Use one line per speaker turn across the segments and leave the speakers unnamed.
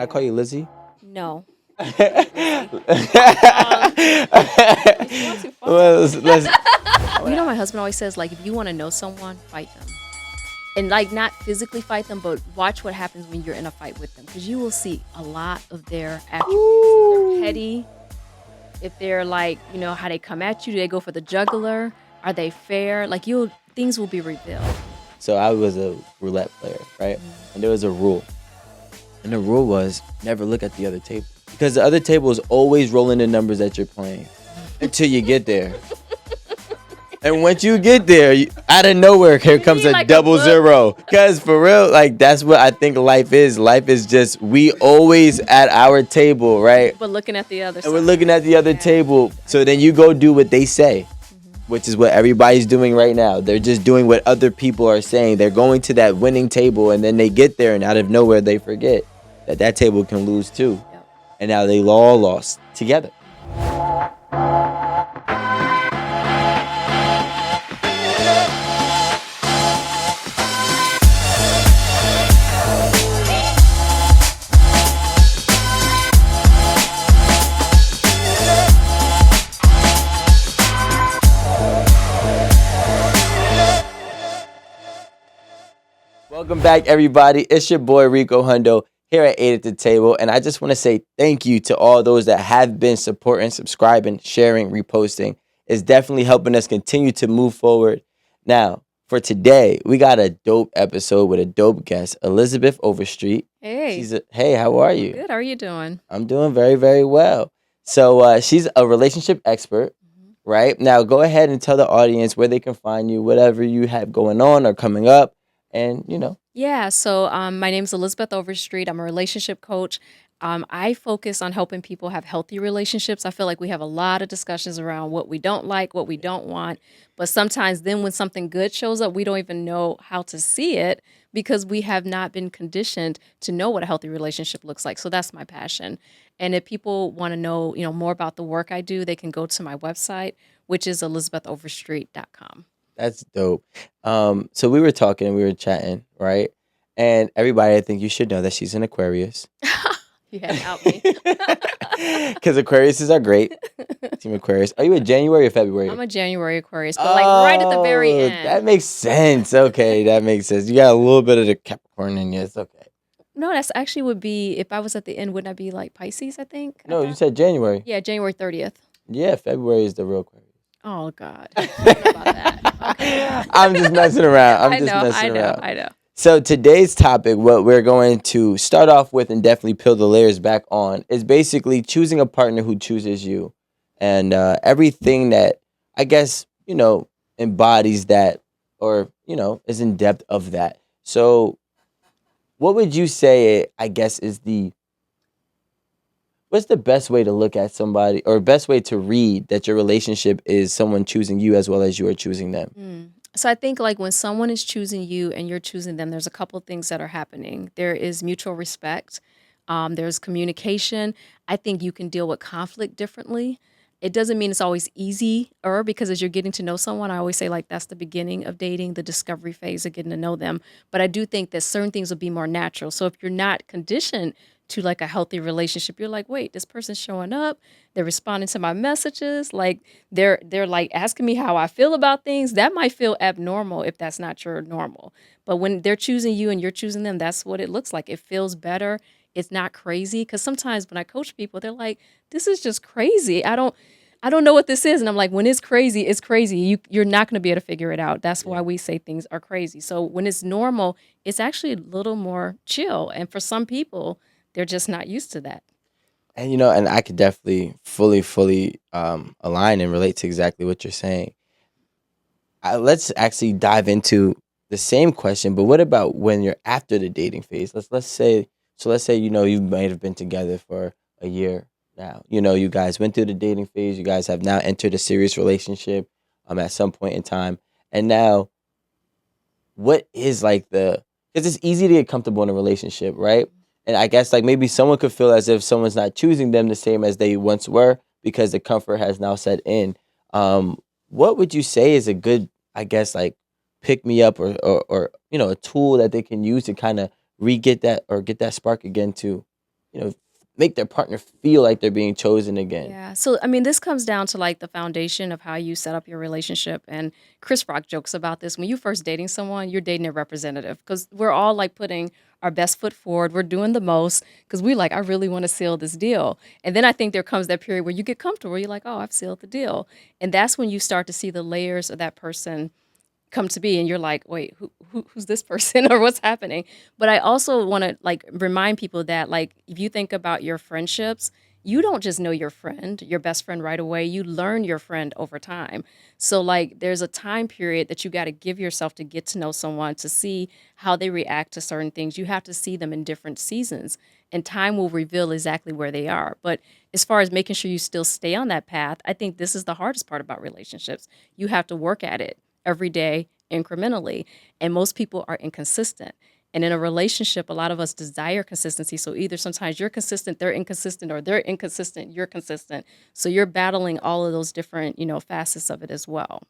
I call you Lizzie?
No. Lizzie. It's too far.
Well, let's
My husband always says, like, if you want to know someone, fight them. And, like, not physically fight them, but watch what happens when you're in a fight with them. Because you will see a lot of their attributes. If they're petty, if they're, like, how they come at you. Do they go for the jugular? Are they fair? Like, things will be revealed.
So I was a roulette player, right? And there was a rule. And the rule was never look at the other table. Because the other table is always rolling the numbers that you're playing until you get there. And once you get there, out of nowhere, here comes a double zero. Because for real, like, that's what I think life is. Life is just, we always at our table, right?
But looking at the other side.
And we're looking at the other table. So then you go do what they say, which is what everybody's doing right now. They're just doing what other people are saying. They're going to that winning table, and then they get there, and out of nowhere, they forget that table can lose too. Yep. And now they all lost together. Welcome back, everybody. It's your boy, Rico Hundo, here at 8 at the Table. And I just want to say thank you to all those that have been supporting, subscribing, sharing, reposting. It's definitely helping us continue to move forward. Now, for today, we got a dope episode with a dope guest, Elizabeth Overstreet.
Hey.
Hey, how are you?
Good. How are you doing?
I'm doing very, very well. So she's a relationship expert, right? Now, go ahead and tell the audience where they can find you, whatever you have going on or coming up. And,
Yeah, so my name is Elizabeth Overstreet. I'm a relationship coach. I focus on helping people have healthy relationships. I feel like we have a lot of discussions around what we don't like, what we don't want. But sometimes then when something good shows up, we don't even know how to see it because we have not been conditioned to know what a healthy relationship looks like. So that's my passion. And if people want to know, more about the work I do, they can go to my website, which is elizabethoverstreet.com.
That's dope. So we were talking and we were chatting, right? And everybody, I think you should know that she's an Aquarius.
You had to out me.
Because Aquariuses are great. Team Aquarius. Are you a January or February?
I'm a January Aquarius, but like right at the very end.
That makes sense. Okay, that makes sense. You got a little bit of the Capricorn in you. It's okay.
No, that's actually would be, if I was at the end, wouldn't I be like Pisces, I think?
No, you said January.
Yeah, January 30th.
Yeah, February is the real Aquarius.
Oh, God. I don't know about that. Okay.
I'm just messing around. I know. So today's topic, what we're going to start off with and definitely peel the layers back on, is basically choosing a partner who chooses you. And everything that, I guess, embodies that or, is in depth of that. So what would you say, I guess, what's the best way to look at somebody or best way to read that your relationship is someone choosing you as well as you are choosing them?
So I think like when someone is choosing you and you're choosing them, there's a couple of things that are happening. There is mutual respect. There's communication. I think you can deal with conflict differently. It doesn't mean it's always easier because as you're getting to know someone, I always say like that's the beginning of dating, the discovery phase of getting to know them. But I do think that certain things will be more natural. So if you're not conditioned to like a healthy relationship, you're like, wait, this person's showing up, they're responding to my messages, like they're like asking me how I feel about things. That might feel abnormal if that's not your normal. But when they're choosing you and you're choosing them, that's what it looks like. It feels better. It's not crazy. Because sometimes when I coach people, they're like, this is just crazy. I don't know what this is. And I'm like, when it's crazy, it's crazy. You're not going to be able to figure it out. That's why we say things are crazy. So when it's normal, it's actually a little more chill. And for some people, they're just not used to that.
And, and I could definitely fully align and relate to exactly what you're saying. Let's actually dive into the same question, but what about when you're after the dating phase? Let's say you might have been together for a year now. You guys went through the dating phase. You guys have now entered a serious relationship at some point in time. And now, what is like because it's easy to get comfortable in a relationship, right? And I guess like maybe someone could feel as if someone's not choosing them the same as they once were because the comfort has now set in. What would you say is a good, I guess, like pick me up or a tool that they can use to kind of get that spark again too? make their partner feel like they're being chosen again.
Yeah. So, I mean, this comes down to like the foundation of how you set up your relationship. And Chris Rock jokes about this. When you first dating someone, you're dating a representative because we're all like putting our best foot forward. We're doing the most because we like, I really want to seal this deal. And then I think there comes that period where you get comfortable. Where you're like, oh, I've sealed the deal. And that's when you start to see the layers of that person come to be, and you're like, wait, who's this person or what's happening? But I also want to like remind people that like if you think about your friendships, you don't just know your friend, your best friend right away. You learn your friend over time. So like there's a time period that you got to give yourself to get to know someone, to see how they react to certain things. You have to see them in different seasons, and time will reveal exactly where they are. But as far as making sure you still stay on that path, I think this is the hardest part about relationships. You have to work at it every day incrementally. And most people are inconsistent. And in a relationship, a lot of us desire consistency. So either sometimes you're consistent, they're inconsistent, or they're inconsistent, you're consistent. So you're battling all of those different, facets of it as well.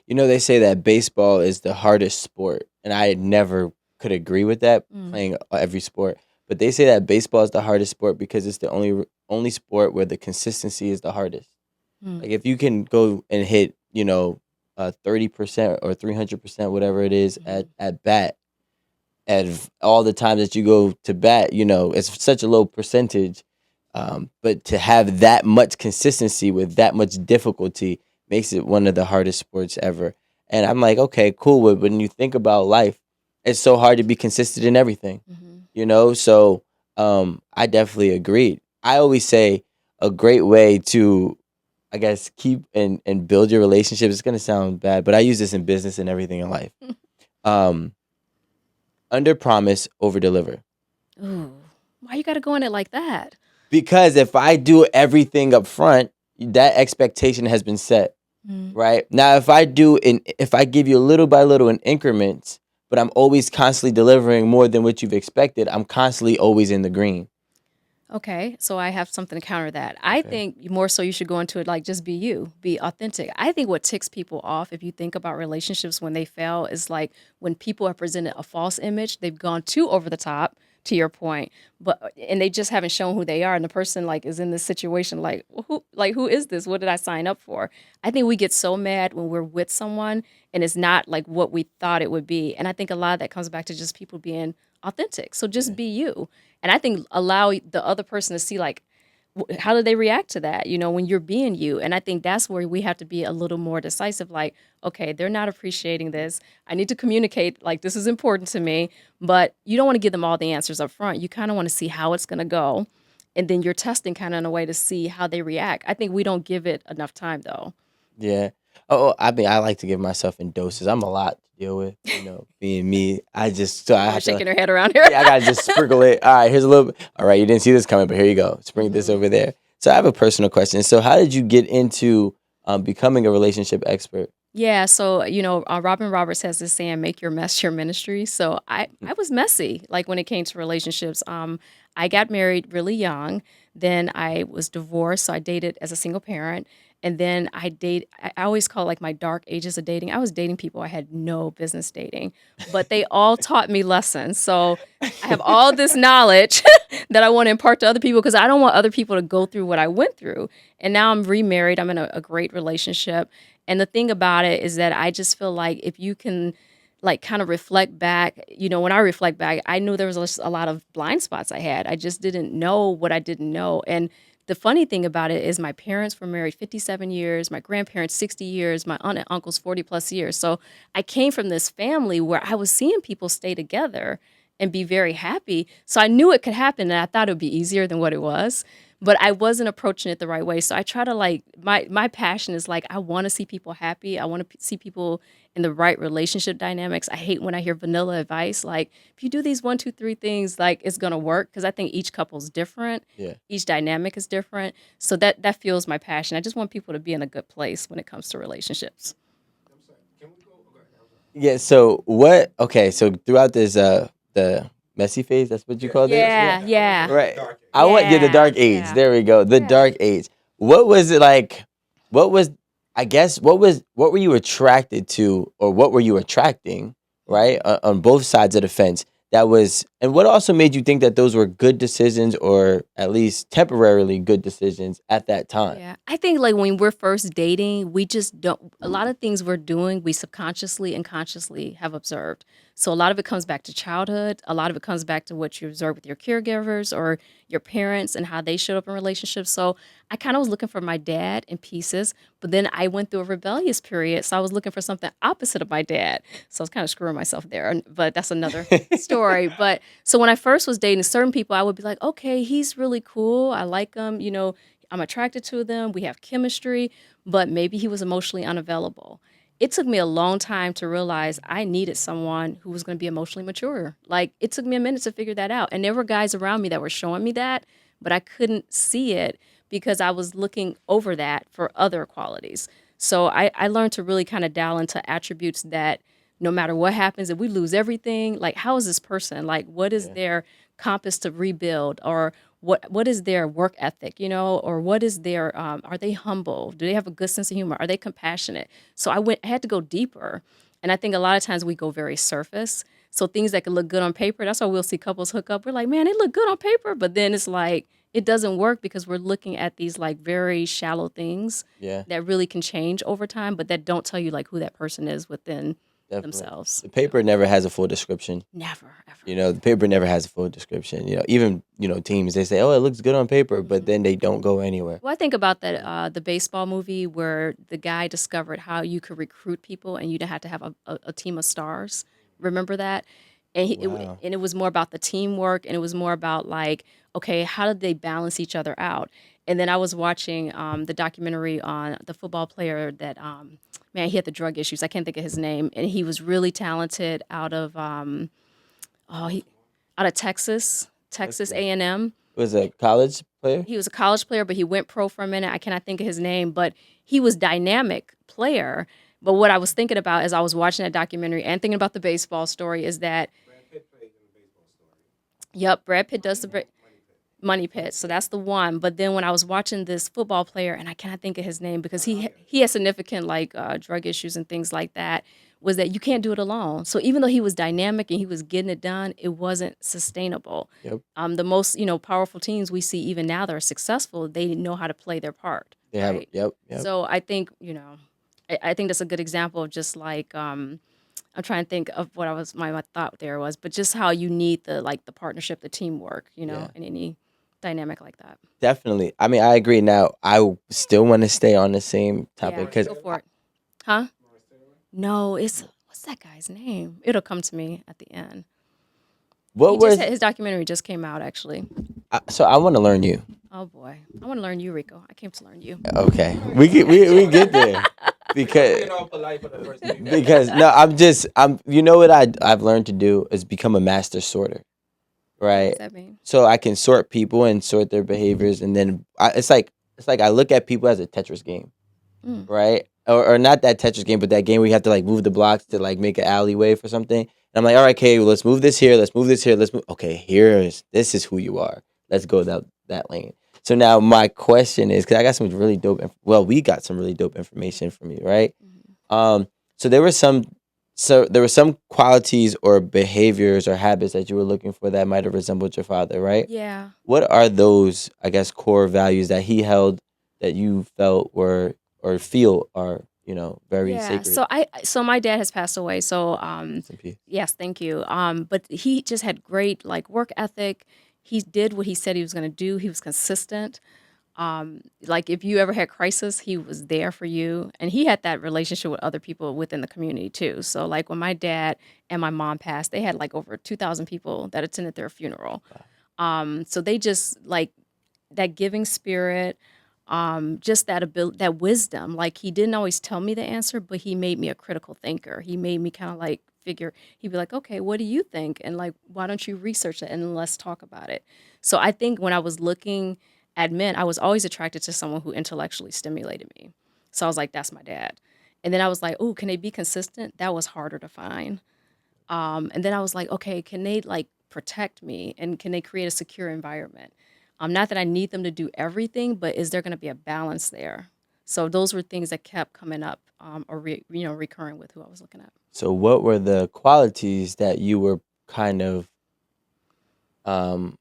They say that baseball is the hardest sport, and I never could agree with that
Mm,
playing every sport. But they say that baseball is the hardest sport because it's the only sport where the consistency is the hardest.
mm,
Like if you can go and hit, 30% or 300%, whatever it is
mhm,
at bat, at all the times that you go to bat, it's such a low percentage. But to have that much consistency with that much difficulty makes it one of the hardest sports ever. And I'm like, okay, cool. But when you think about life, it's so hard to be consistent in everything,
mhm.
So I definitely agreed. I always say a great way to, I guess, keep and build your relationships. It's gonna sound bad, but I use this in business and everything in life. Um, Under promise, over deliver.
Ooh, why you got to go in it like that?
Because if I do everything up front, that expectation has been set,
Mm.
right? Now, if I give you little by little in increments, but I'm always constantly delivering more than what you've expected, I'm constantly always in the green.
Okay, so I have something to counter that. I
Okay.
think more so you should go into it like just be you, be authentic. I think what ticks people off if you think about relationships when they fail is like when people have presented a false image, they've gone too over the top to your point, but and they just haven't shown who they are and the person like is in this situation like who is this? What did I sign up for? I think we get so mad when we're with someone and it's not like what we thought it would be. And I think a lot of that comes back to just people being authentic. So just
Yeah.
be you, and I think allow the other person to see like how do they react to that, when you're being you. And I think that's where we have to be a little more decisive, like, okay, they're not appreciating this, I need to communicate like this is important to me. But you don't want to give them all the answers up front. You kind of want to see how it's going to go, and then you're testing kind of in a way to see how they react. I think we don't give it enough time though.
Yeah. I mean, I like to give myself in doses. I'm a lot to deal with, being me. I
Mama's
have to,
shaking her head around here.
yeah, I gotta just sprinkle it. All right, here's a little. All right, you didn't see this coming, but here you go. Sprinkle this
Hmm.
over there. So I have a personal question. So how did you get into becoming a relationship expert?
Yeah, so Robin Roberts has this saying, "Make your mess your ministry." So I was messy, like when it came to relationships. I got married really young, then I was divorced, so I dated as a single parent, and then I always call it like my dark ages of dating. I was dating people I had no business dating, but they all taught me lessons. So I have all this knowledge that I want to impart to other people because I don't want other people to go through what I went through. And now I'm remarried. I'm in a great relationship, and the thing about it is that I just feel like if you can like kind of reflect back, when I reflect back, I knew there was just a lot of blind spots I had. I just didn't know what I didn't know. And the funny thing about it is my parents were married 57 years, my grandparents 60 years, my aunt and uncles 40 plus years. So I came from this family where I was seeing people stay together and be very happy. So I knew it could happen and I thought it would be easier than what it was, but I wasn't approaching it the right way. So I try to like my passion is like I want to see people happy. I want to see people in the right relationship dynamics. I hate when I hear vanilla advice like if you do these one, two, three things, like it's gonna work because I think each couple's different,
Yeah.
each dynamic is different. So that fuels my passion. I just want people to be in a good place when it comes to relationships.
Yeah. So what? Okay. So throughout this, the messy phase. That's what you called it.
Yeah, yeah,
Right. I want the
yeah,
dark age.
yeah,
There we go. The
yeah.
dark age. What was it like? What was I guess what were you attracted to or what were you attracting, right? On both sides of the fence that was, and what also made you think that those were good decisions, or at least temporarily good decisions at that time?
Yeah, I think like when we're first dating, we just don't, a lot of things we're doing, we subconsciously and consciously have observed. So a lot of it comes back to childhood. A lot of it comes back to what you observe with your caregivers or your parents and how they showed up in relationships. So I kind of was looking for my dad in pieces, but then I went through a rebellious period. So I was looking for something opposite of my dad. So I was kind of screwing myself there, but that's another story. But so when I first was dating certain people, I would be like, okay, he's really cool. I like him, I'm attracted to them. We have chemistry, but maybe he was emotionally unavailable. It took me a long time to realize I needed someone who was going to be emotionally mature. Like it took me a minute to figure that out. And there were guys around me that were showing me that, but I couldn't see it because I was looking over that for other qualities. So I learned to really kind of dial into attributes that no matter what happens, if we lose everything, like how is this person? Like what is
Yeah,
their compass to rebuild, or what is their work ethic, or what is their are they humble? Do they have a good sense of humor? Are they compassionate? So I had to go deeper. And I think a lot of times we go very surface. So things that can look good on paper, that's why we'll see couples hook up. We're like, man, they look good on paper, but then it's like it doesn't work because we're looking at these like very shallow things
yeah,
that really can change over time, but that don't tell you like who that person is within
definitely.
themselves.
The
So
paper never has a full description.
never, ever.
The paper never has a full description. Even teams, they say, "Oh, it looks good on paper," but
Mhm.
then they don't go anywhere.
Well, I think about that the baseball movie where the guy discovered how you could recruit people and you didn't have to have a team of stars. Remember that? And
Wow.
and it was more about the teamwork, and it was more about like, okay, how did they balance each other out? And then I was watching the documentary on the football player that man, he had the drug issues. I can't think of his name, and he was really talented out of oh he out of Texas, Texas
Okay.
A&M.
Was a college player?
He was a college player, but he went pro for a minute. I cannot think of his name, but he was dynamic player. But what I was thinking about as I was watching that documentary and thinking about the baseball story is that, yep, Brad Pitt does the Money Pit, so that's the one. But then when I was watching this football player, and I cannot think of his name because he has significant like drug issues and things like that, was that you can't do it alone. So even though he was dynamic and he was getting it done, it wasn't sustainable.
Yep.
The most powerful teams we see even now that are successful, they know how to play their part,
They have.
right?
Yep. Yep.
So I think I think that's a good example of just like I'm trying to think of what I was my thought there was, but just how you need the partnership, the teamwork,
Yeah.
in any dynamic like that.
Definitely. I mean, I agree. Now, still want to stay on the same topic
Yeah,
because
go for it. Huh? No, it's what's that guy's name? It'll come to me at the end. He
what
just had
was
his documentary just came out actually.
so I want to learn you.
Oh boy, I want to learn you, Rico. I came to learn you.
Okay, we get there because no, I'm what I've learned to do is become a master sorter,
What does
right?
that mean?
So I can sort people and sort their behaviors, and then it's like I look at people as a Tetris game,
Mm.
right? Or not that Tetris game, but that game where you have to like move the blocks to like make an alleyway for something. And I'm like, all right, okay, well, let's move this here, let's move this here, let's move. Okay, this is who you are. Let's go that lane. So now my question is, because I got some really dope. We got some really dope information from you, right?
Mhm.
Um, so there were some, there were some qualities or behaviors or habits that you were looking for that might have resembled your father, right?
Yeah.
What are those, I guess, core values that he held that you felt were or feel are, very
Yeah.
sacred?
So my dad has passed away. So
Rest in peace.
yes, thank you. But he just had great like work ethic. He did what he said he was going to do. He was consistent. Like if you ever had crisis, he was there for you, and he had that relationship with other people within the community too. So like when my dad and my mom passed, they had like over 2,000 people that attended their funeral. So they just like that giving spirit, just that ability, that wisdom. Like he didn't always tell me the answer, but he made me a critical thinker. He made me kind of like figure. He'd be like, "Okay, what do you think?" And like, "Why don't you research it and let's talk about it?" So I think when I was looking at men, I was always attracted to someone who intellectually stimulated me. So I was like, "That's my dad." And then I was like, "Oh, can they be consistent?" That was harder to find. And then I was like, okay, can they like protect me and can they create a secure environment? Not that I need them to do everything, but is there going to be a balance there? So those were things that kept coming up or recurring with who I was looking at.
So what were the qualities that you were kind of um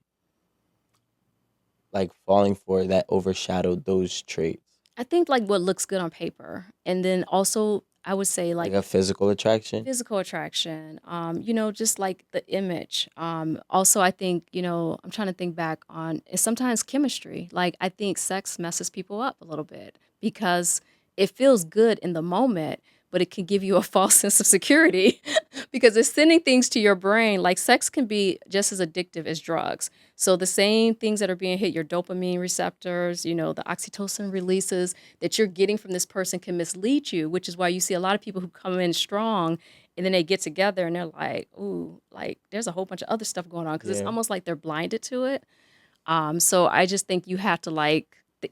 like falling for that overshadowed those traits?
I think like what looks good on paper. And then also I would say
Like
like
a physical attraction?
physical attraction, just like the image. Also, I think, I'm trying to think back on it's sometimes chemistry. Like, I think sex messes people up a little bit because it feels good in the moment, but it can give you a false sense of security because it's sending things to your brain. Like, sex can be just as addictive as drugs. So, the same things that are being hit, your dopamine receptors, the oxytocin releases that you're getting from this person can mislead you, which is why you see a lot of people who come in strong and then they get together and they're like, ooh, like there's a whole bunch of other stuff going on because it's
Yeah.
almost like they're blinded to it. So I just think you have to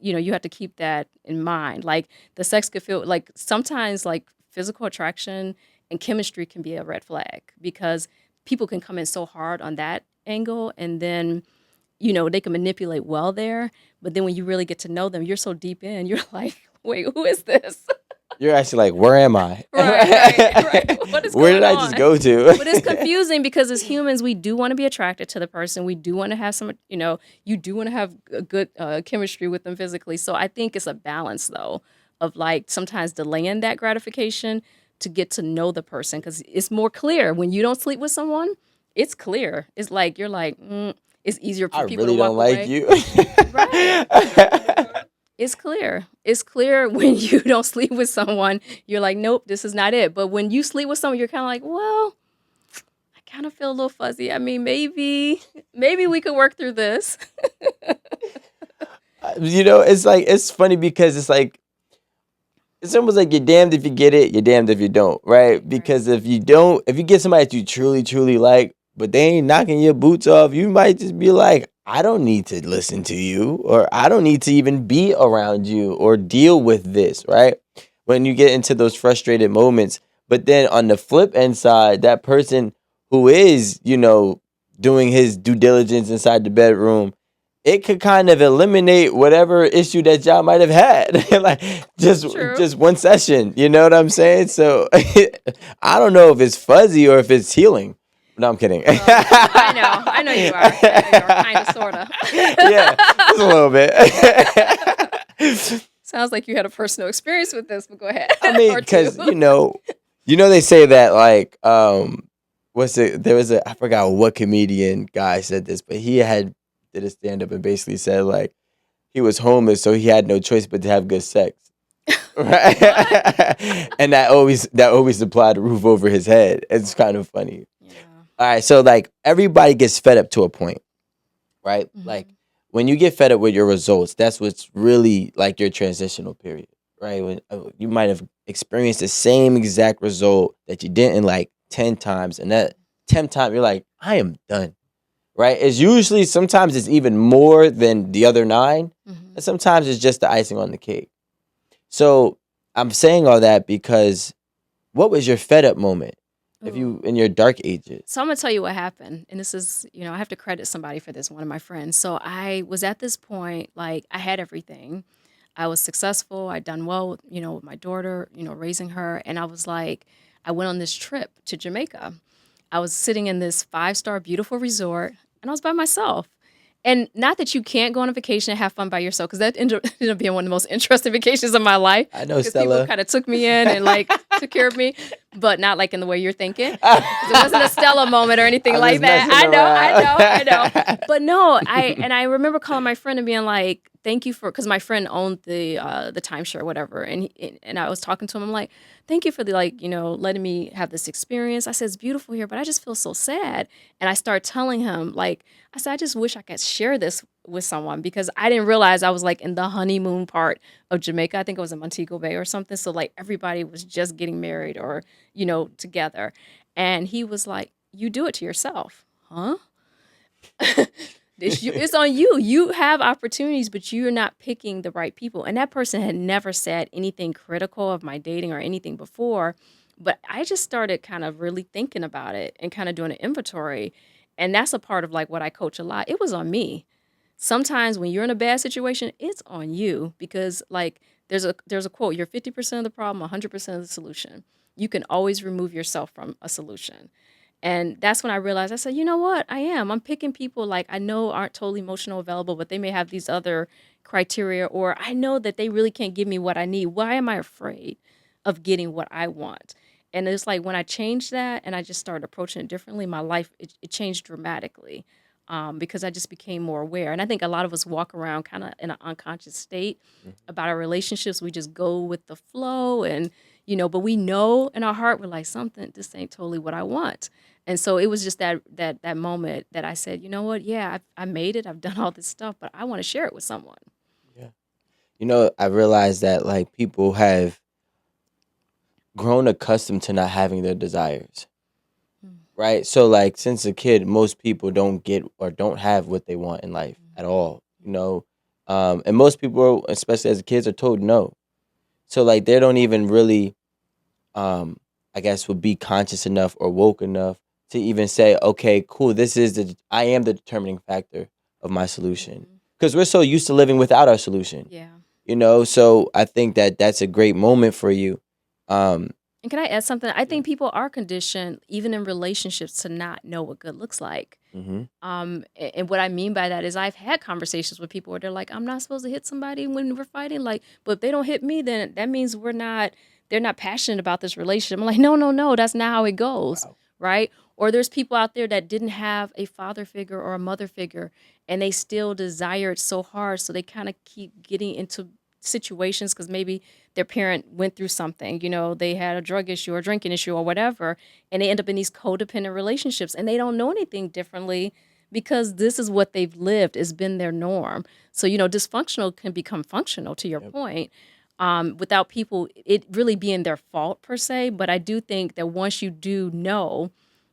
you have to keep that in mind. Like the sex could feel like sometimes like physical attraction and chemistry can be a red flag because people can come in so hard on that angle and then they can manipulate well there, but then when you really get to know them, you're so deep in, you're like, wait, who is this?
You're actually like, where am I?
Right, right, right. What is
Where did
going
I just
on?
go to?
But it's confusing because as humans, we do want to be attracted to the person. We do want to have you do want to have a good chemistry with them physically. So I think it's a balance, though, of like sometimes delaying that gratification to get to know the person because it's more clear when you don't sleep with someone. It's clear. It's like you're like, it's easier
I
for people to
really
walk
don't like
away.
you.
Right. It's clear. It's clear when you don't sleep with someone, you're like, nope, this is not it. But when you sleep with someone, you're kind of like, well, I kind of feel a little fuzzy. I mean, maybe we could work through this.
It's like it's funny because it's almost like you're damned if you get it, you're damned if you don't, right?
Right.
Because if you get somebody that you truly, truly like, but they ain't knocking your boots off, you might just be like, I don't need to listen to you, or I don't need to even be around you or deal with this, right? When you get into those frustrated moments. But then on the flip end side, that person who is, doing his due diligence inside the bedroom, it could kind of eliminate whatever issue that y'all might have had. Like just
True.
just one session. You know what I'm saying? So I don't know if it's fuzzy or if it's healing. No, I'm kidding.
Well, I know you are. I know you are, kind of, sort of.
Yeah, just a little bit.
Sounds like you had a personal experience with this, but go ahead.
I mean,
Or two.
because they say that like what's it? There was I forgot what comedian guy said this, but he had did a stand up and basically said like he was homeless, so he had no choice but to have good sex. Right.
What?
And that always supplied a roof over his head. It's kind of funny.
Yeah.
All right, so like everybody gets fed up to a point, right? Like
Hmm.
when you get fed up with your results, that's what's really like your transitional period, right? When you might have experienced the same exact result that you didn't like 10 times, and that 10th time you're like, I am done, right? It's usually sometimes it's even more than the other nine,
Hmm.
and sometimes it's just the icing on the cake. So I'm saying all that because what was your fed up moment? If
Ooh.
you in your dark ages?
So I'm gonna tell you what happened, and this is, I have to credit somebody for this. One of my friends. So I was at this point, like I had everything. I was successful. I'd done well, with my daughter, raising her, and I was like, I went on this trip to Jamaica. I was sitting in this five-star beautiful resort, and I was by myself. And not that you can't go on a vacation and have fun by yourself, because that ended up being one of the most interesting vacations of my life.
I know
Because people
Stella.
kind of took me in and like took care of me, but not like in the way you're thinking. Because it wasn't a Stella moment or anything
I'm
like
just
that.
messing
I know.
around.
But no, I remember calling my friend and being like, "Thank you for," because my friend owned the timeshare or whatever, and I was talking to him. I'm like, "Thank you for the like, letting me have this experience." I said, "It's beautiful here, but I just feel so sad." And I started telling him like, I said, "I just wish I could share this with someone because I didn't realize I was like in the honeymoon part of Jamaica. I think it was in Montego Bay or something. So like everybody was just getting married or, together." And he was like, "You do it to yourself." Huh? It's on you. You have opportunities, but you're not picking the right people. And that person had never said anything critical of my dating or anything before. But I just started kind of really thinking about it and kind of doing an inventory. And that's a part of like what I coach a lot. It was on me. Sometimes when you're in a bad situation, it's on you because like there's a quote, you're 50% of the problem, 100% of the solution. You can always remove yourself from a solution. And that's when I realized, I said, you know what? I'm picking people like I know aren't totally emotional available, but they may have these other criteria, or I know that they really can't give me what I need. Why am I afraid of getting what I want? And it's like when I changed that and I just started approaching it differently, my life, it changed dramatically, because I just became more aware. And I think a lot of us walk around kind of in an unconscious state about our relationships. We just go with the flow and, but we know in our heart, we're like, something, this ain't totally what I want. And so it was just that moment that I said, you know what? Yeah, I made it. I've done all this stuff, but I want to share it with someone.
Yeah. I realized that like people have grown accustomed to not having their desires, right? So like since a kid, most people don't get or don't have what they want in life at all, and most people, especially as kids, are told no. So like they don't even really, um, I guess, would be conscious enough or woke enough to even say, okay, cool, I am the determining factor of my solution,
Mhm.
because we're so used to living without our solution.
Yeah.
So I think that that's a great moment for you. Um,
And can I add something? I
yeah.
think people are conditioned, even in relationships, to not know what good looks like.
Hmm.
And what I mean by that is I've had conversations with people where they're like, I'm not supposed to hit somebody when we're fighting. Like, but if they don't hit me, then that means they're not passionate about this relationship. I'm like, no, no, no, that's not how it goes.
Wow.
Right. Or there's people out there that didn't have a father figure or a mother figure and they still desire it so hard. So they kind of keep getting into situations because maybe their parent went through something, they had a drug issue or drinking issue or whatever, and they end up in these codependent relationships and they don't know anything differently because this is what they've lived. It's been their norm. So, dysfunctional can become functional, to your
Yep.
point, without people it really being their fault per se. But I do think that once you do know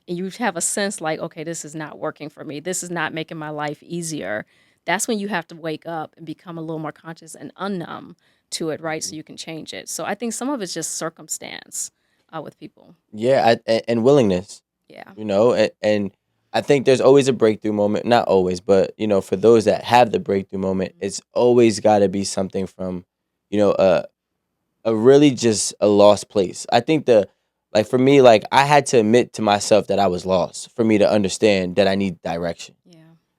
and you have a sense like, okay, this is not working for me, this is not making my life easier, that's when you have to wake up and become a little more conscious and unnumb to it, right?
Mhm.
So you can change it. So I think some of it's just circumstance with people.
Yeah, and willingness.
Yeah.
And I think there's always a breakthrough moment. Not always, but for those that have the breakthrough moment, it's always got to be something from, you know, a really just a lost place. I think like for me, like I had to admit to myself that I was lost for me to understand that I need direction.
Yeah.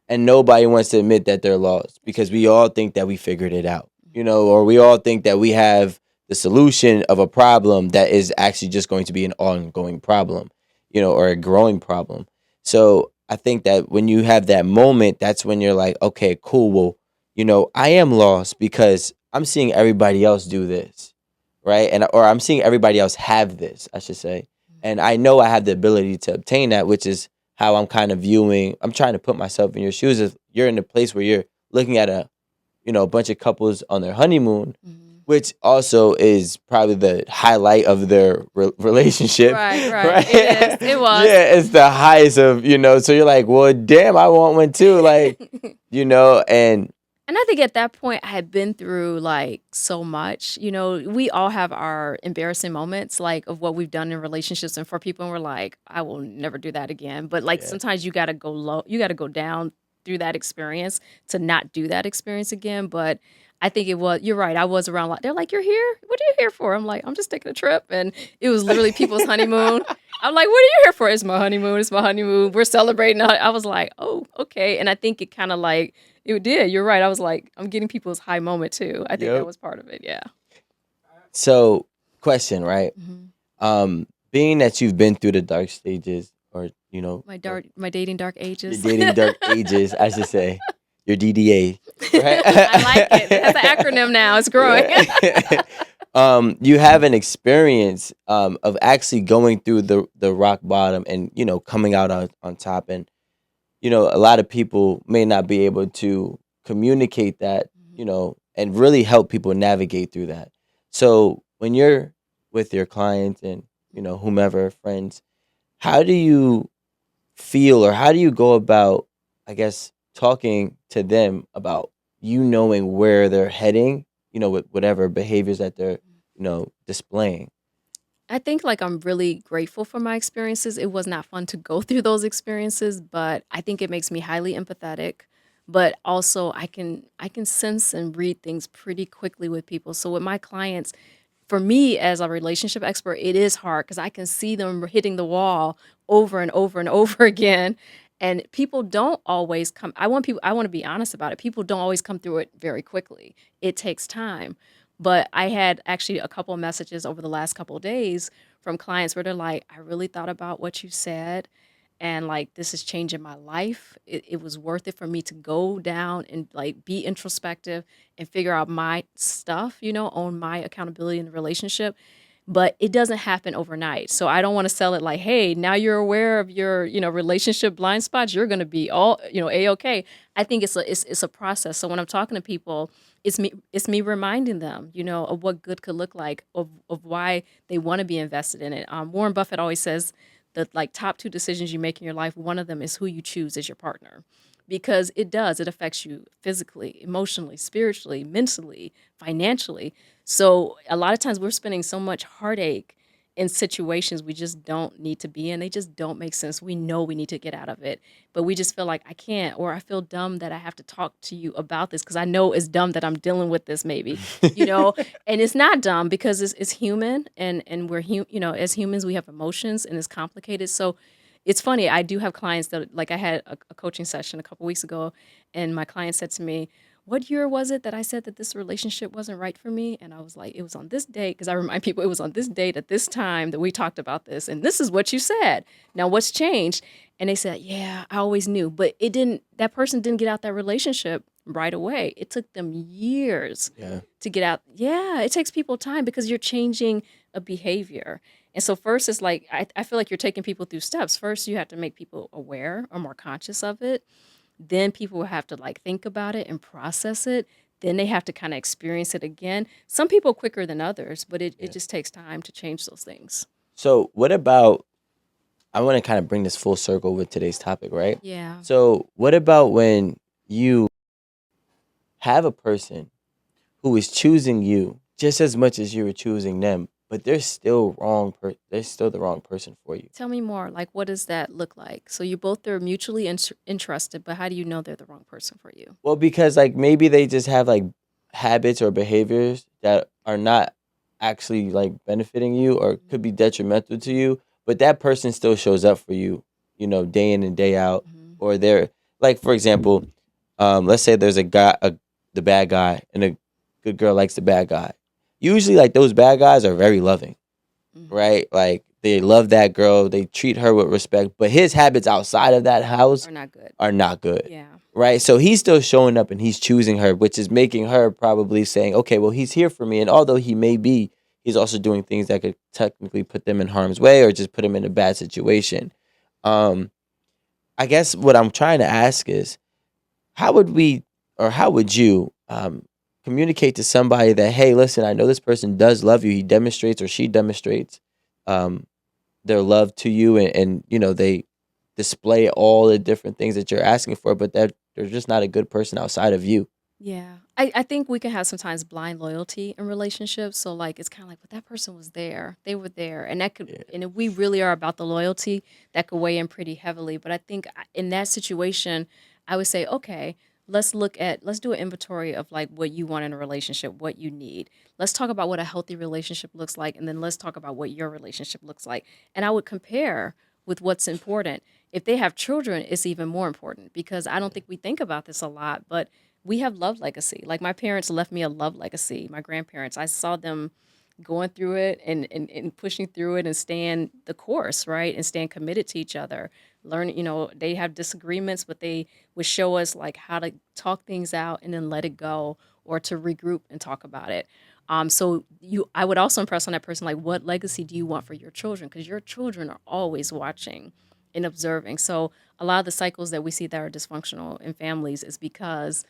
And nobody wants to admit that they're lost
That's
because we
true.
all think that we figured it out,
Mhm.
or we all think that we have the solution of a problem that is actually just going to be an ongoing problem, or a growing problem. So I think that when you have that moment, that's when you're like, okay, cool. Well, I am lost because I'm seeing everybody else do this, right? Or I'm seeing everybody else have this, I should say. And I know I have the ability to obtain that, which is how I'm kind of viewing. I'm trying to put myself in your shoes. If you're in a place where you're looking at a bunch of couples on their honeymoon,
Mhm.
which also is probably the highlight of their relationship,
Right, right.
right?
It is. It was.
Yeah, it's the highest of, so you're like, well, damn, I want one too. Like, and
And I think at that point, I had been through like so much. We all have our embarrassing moments, like of what we've done in relationships, and for people, and we're like, I will never do that again. But like
yeah,
sometimes you got to go low, you got to go down through that experience to not do that experience again. But I think you're right. I was around, like, they're like, you're here? What are you here for? I'm like, I'm just taking a trip. And it was literally people's honeymoon. I'm like, what are you here for? It's my honeymoon. It's my honeymoon. We're celebrating. I was like, oh, okay. And I think it kind of like, it did. You're right. I was like, I'm getting people's high moment too. I think that
yep.
was part of it. Yeah.
So, question, right?
Hmm.
Being that you've been through the dark stages, or
My dating dark
your
ages.
dating dark ages, I should say, your DDA,
I like it. It has an
right?
acronym now. It's growing.
Yeah. You have an experience of actually going through the rock bottom and coming out on top, and a lot of people may not be able to communicate that,
Mhm.
and really help people navigate through that. So when you're with your clients and whomever friends, how do you feel, or how do you go about, I guess, talking to them about knowing where they're heading, with whatever behaviors that they're displaying?
I think like I'm really grateful for my experiences. It was not fun to go through those experiences, but I think it makes me highly empathetic. But also I can sense and read things pretty quickly with people. So with my clients, for me as a relationship expert, it is hard because I can see them hitting the wall over and over and over again. And people don't always come. I want to be honest about it. People don't always come through it very quickly. It takes time. But I had actually a couple of messages over the last couple of days from clients where they're like, I really thought about what you said, and like this is changing my life. It was worth it for me to go down and like be introspective and figure out my stuff, own my accountability in the relationship. But it doesn't happen overnight. So I don't want to sell it like, hey, now you're aware of your, relationship blind spots, you're going to be all, a-okay. I think it's a process. So when I'm talking to people, it's me reminding them, of what good could look like, of why they want to be invested in it. Warren Buffett always says the like top two decisions you make in your life, one of them is who you choose as your partner, because it affects you physically, emotionally, spiritually, mentally, financially. So a lot of times we're spending so much heartache in situations we just don't need to be in. They just don't make sense. We know we need to get out of it, but we just feel like I can't, or I feel dumb that I have to talk to you about this because I know it's dumb that I'm dealing with this maybe, you know, and it's not dumb because it's human, and we're as humans we have emotions and it's complicated. So it's funny. I do have clients that, like, I had a coaching session a couple weeks ago, and my client said to me, "What year was it that I said that this relationship wasn't right for me?" And I was like, "It was on this date," because I remind people it was on this date at this time that we talked about this, and this is what you said. Now, what's changed? And they said, "Yeah, I always knew," but it didn't. That person didn't get out that relationship right away. It took them years
Yeah.
to get out. Yeah, it takes people time because you're changing a behavior. And so first it's like I feel like you're taking people through steps. First you have to make people aware or more conscious of it. Then people will have to like think about it and process it. Then they have to kind of experience it again. Some people quicker than others, but it
Yeah.
just takes time to change those things.
So what about, I want to kind of bring this full circle with today's topic, right?
Yeah.
So what about when you have a person who is choosing you just as much as you were choosing them, but they're still the wrong person for you?
Tell me more. Like, what does that look like? So you both are mutually interested, but how do you know they're the wrong person for you?
Well, because like maybe they just have like habits or behaviors that are not actually like benefiting you or could be detrimental to you, but that person still shows up for you, day in and day out.
Mm-hmm.
Or they're like, for example, let's say there's the bad guy, and a good girl likes the bad guy. Usually, like those bad guys are very loving,
Mm-hmm.
right? Like they love that girl, they treat her with respect, but his habits outside of that house
Are not good.
are not good.
Yeah.
Right? So he's still showing up and he's choosing her, which is making her probably saying, okay, well, he's here for me. And although he may be, he's also doing things that could technically put them in harm's way or just put them in a bad situation. Um, I guess what I'm trying to ask is, how would we, or how would you communicate to somebody that, hey, listen, I know this person does love you. He demonstrates or she demonstrates um, their love to you, and they display all the different things that you're asking for, but that they're just not a good person outside of you.
Yeah. I think we can have sometimes blind loyalty in relationships. So like it's kind of like, but that person was there. They were there. And that could,
Yeah.
and if we really are about the loyalty, that could weigh in pretty heavily. But I think in that situation, I would say, okay, let's do an inventory of like what you want in a relationship, what you need. Let's talk about what a healthy relationship looks like, and then let's talk about what your relationship looks like. And I would compare with what's important. If they have children, it's even more important because I don't think we think about this a lot, but we have love legacy. Like my parents left me a love legacy. My grandparents, I saw them going through it and pushing through it and staying the course, right? And staying committed to each other. Learn, they have disagreements, but they would show us like how to talk things out and then let it go, or to regroup and talk about it. I would also impress on that person, like, what legacy do you want for your children? Because your children are always watching and observing. So a lot of the cycles that we see that are dysfunctional in families is because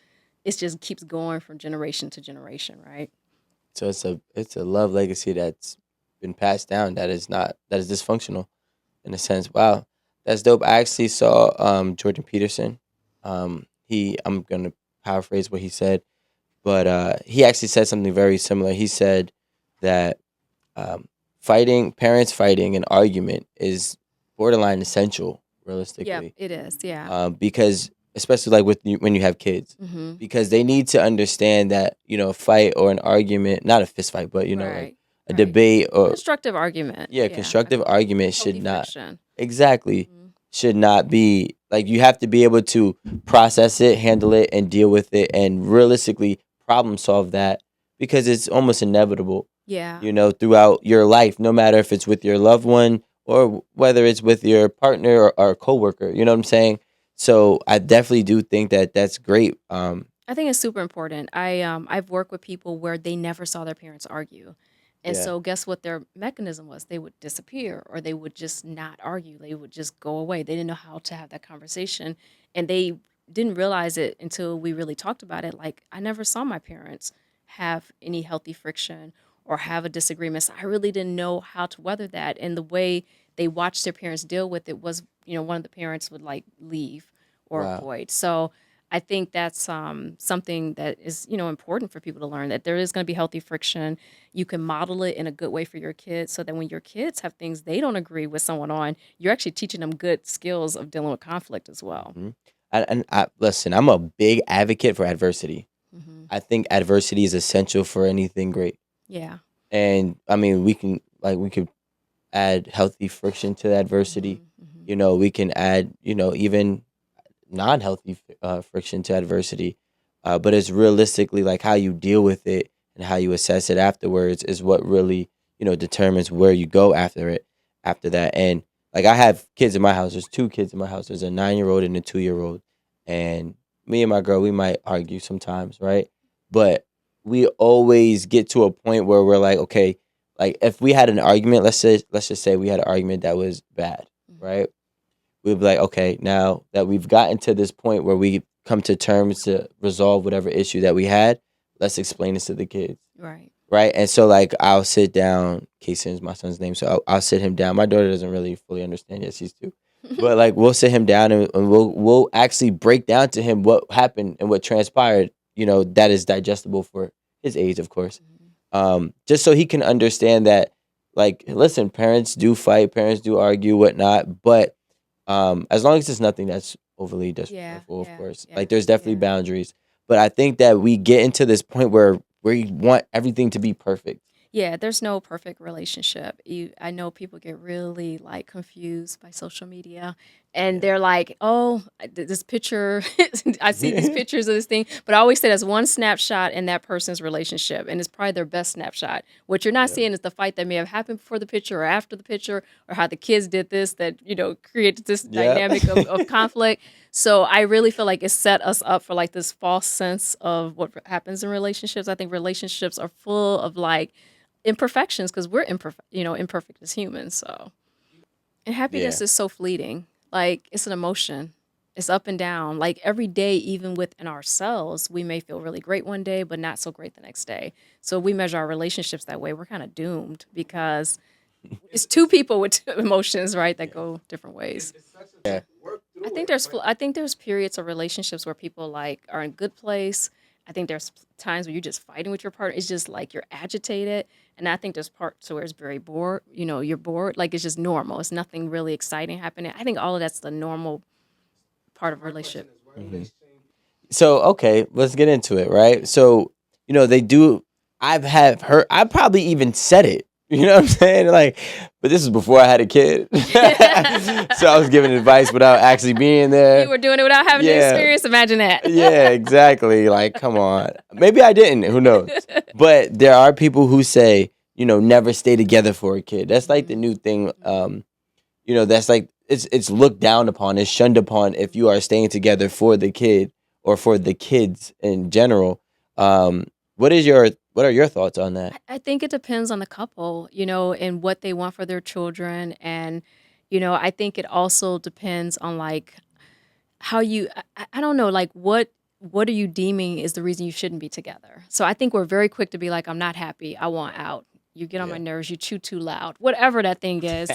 it just keeps going from generation to generation, right?
So it's a love legacy that's been passed down that is dysfunctional in a sense. Wow, that's dope. I actually saw Jordan Peterson. I'm gonna paraphrase what he said, but he actually said something very similar. He said that um, parents fighting an argument is borderline essential,
Yeah,
realistically,
it is. Yeah.
because especially like when you have kids,
Mm-hmm.
because they need to understand that a fight or an argument, not a fist fight, but like
Right.
a
Right.
debate or
Constructive argument.
yeah,
Yeah, I
constructive
feel that.
argument should
Healthy
not
friction.
exactly
Mhm.
should not be like you have to be able to process it, handle it, and deal with it, and realistically problem solve that because it's almost inevitable,
Yeah.
throughout your life, no matter if it's with your loved one or whether it's with your partner or coworker. You know what I'm saying? So I definitely do think that that's great.
I think it's super important. I've worked with people where they never saw their parents argue. And
Yeah.
so guess what their mechanism was? They would disappear or they would just not argue. They would just go away. They didn't know how to have that conversation. And they didn't realize it until we really talked about it. Like I never saw my parents have any healthy friction or have a disagreement. So I really didn't know how to weather that. And the way they watched their parents deal with it was, one of the parents would like leave or
Wow.
avoid. So I think that's something that is, important for people to learn that there is going to be healthy friction. You can model it in a good way for your kids so that when your kids have things they don't agree with someone on, you're actually teaching them good skills of dealing with conflict as well.
hmm and listen, I'm a big advocate for adversity.
Hmm.
I think adversity is essential for anything great.
Yeah.
And I mean, we could add healthy friction to adversity.
Hmm. Hmm.
We can add, even non-healthy friction to adversity. But it's realistically like how you deal with it and how you assess it afterwards is what really, determines where you go after that. And like I have kids in my house. There's two kids in my house. There's a 9-year-old and a 2-year-old. And me and my girl, we might argue sometimes, right? But we always get to a point where we're like, okay, like if we had an argument, let's just say we had an argument that was bad,
Hmm.
right? We'd be like, okay, now that we've gotten to this point where we come to terms to resolve whatever issue that we had, let's explain this to the kids,
Right.
right? And so, like, I'll sit down. Kason is my son's name, so I'll sit him down. My daughter doesn't really fully understand yet; she's 2, but like, we'll sit him down and we'll actually break down to him what happened and what transpired. That is digestible for his age, of course.
Mhm.
Just so he can understand that, like, listen, parents do fight, parents do argue, whatnot, but as long as it's nothing that's overly
Yeah.
disrespectful, of
Yeah.
course.
Yeah.
Like there's definitely
Yeah.
boundaries. But I think that we get into this point where we want everything to be perfect.
Yeah, there's no perfect relationship. I know people get really like confused by social media, and
Yeah.
they're like, "Oh, this picture, I see these pictures of this thing," but I always say that's one snapshot in that person's relationship, and it's probably their best snapshot. What you're not
Yeah.
seeing is the fight that may have happened before the picture or after the picture, or how the kids did this that created this
Yeah.
dynamic of conflict. So I really feel like it set us up for like this false sense of what happens in relationships. I think relationships are full of like imperfections because we're imperfect as humans. So, and
Yeah.
happiness is so fleeting. Like it's an emotion. It's up and down. Like every day, even within ourselves, we may feel really great one day, but not so great the next day. So if we measure our relationships that way, we're kind of doomed because it's two people with two emotions, right, that go different ways.
Yeah.
I think there's periods of relationships where people like are in good place. I think there's times where you're just fighting with your partner. It's just like you're agitated, and I think there's parts where it's very bored. You're bored. Like it's just normal. It's nothing really exciting happening. I think all of that's the normal part of a relationship.
Mhm. So okay, let's get into it, right? So they do. I probably even said it. You know what I'm saying? Like, but this is before I had a kid, so I was giving advice without actually being
You
there.
were doing it without having the
Yeah,
experience. Imagine that.
yeah, exactly. Like, come on. Maybe I didn't. Who knows? But there are people who say, never stay together for a kid. That's like the
Mhm.
new thing.
Mhm.
That's like it's looked down upon, it's shunned upon if you are staying together for the kid or for the kids in general. Um, what are your thoughts on that?
I think it depends on the couple, and what they want for their children. And, I think it also depends on like how I don't know, like what are you deeming is the reason you shouldn't be together? So I think we're very quick to be like, I'm not happy. I want out. You get on my
Yeah.
nerves. You chew too loud. Whatever that thing is.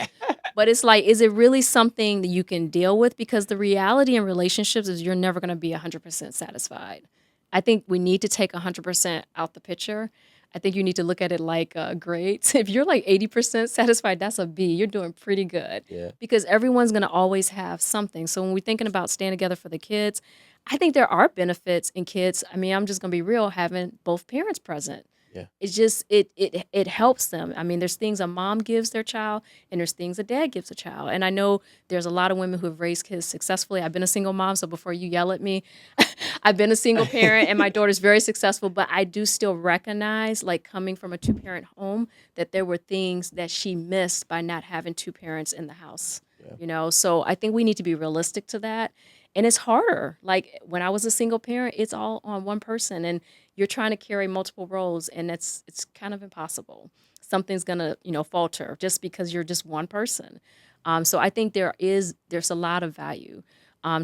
But it's like, is it really something that you can deal with? Because the reality in relationships is you're never going to be 100% satisfied. I think we need to take 100% out the picture. I think you need to look at it like grades. If you're like 80% satisfied, that's a B. You're doing pretty good
Yeah.
because everyone's going to always have something. So when we're thinking about staying together for the kids, I think there are benefits in kids. I mean, I'm just going to be real, having both parents present.
Yeah.
It's just it helps them. I mean, there's things a mom gives their child, and there's things a dad gives a child. And I know there's a lot of women who have raised kids successfully. I've been a single mom, so before you yell at me, I've been a single parent, and my daughter's very successful. But I do still recognize, like coming from a two-parent home, that there were things that she missed by not having two parents in the house.
Yeah.
So I think we need to be realistic to that. And it's harder. Like when I was a single parent, it's all on one person, and you're trying to carry multiple roles, and it's kind of impossible. Something's gonna falter just because you're just one person. So I think there's a lot of value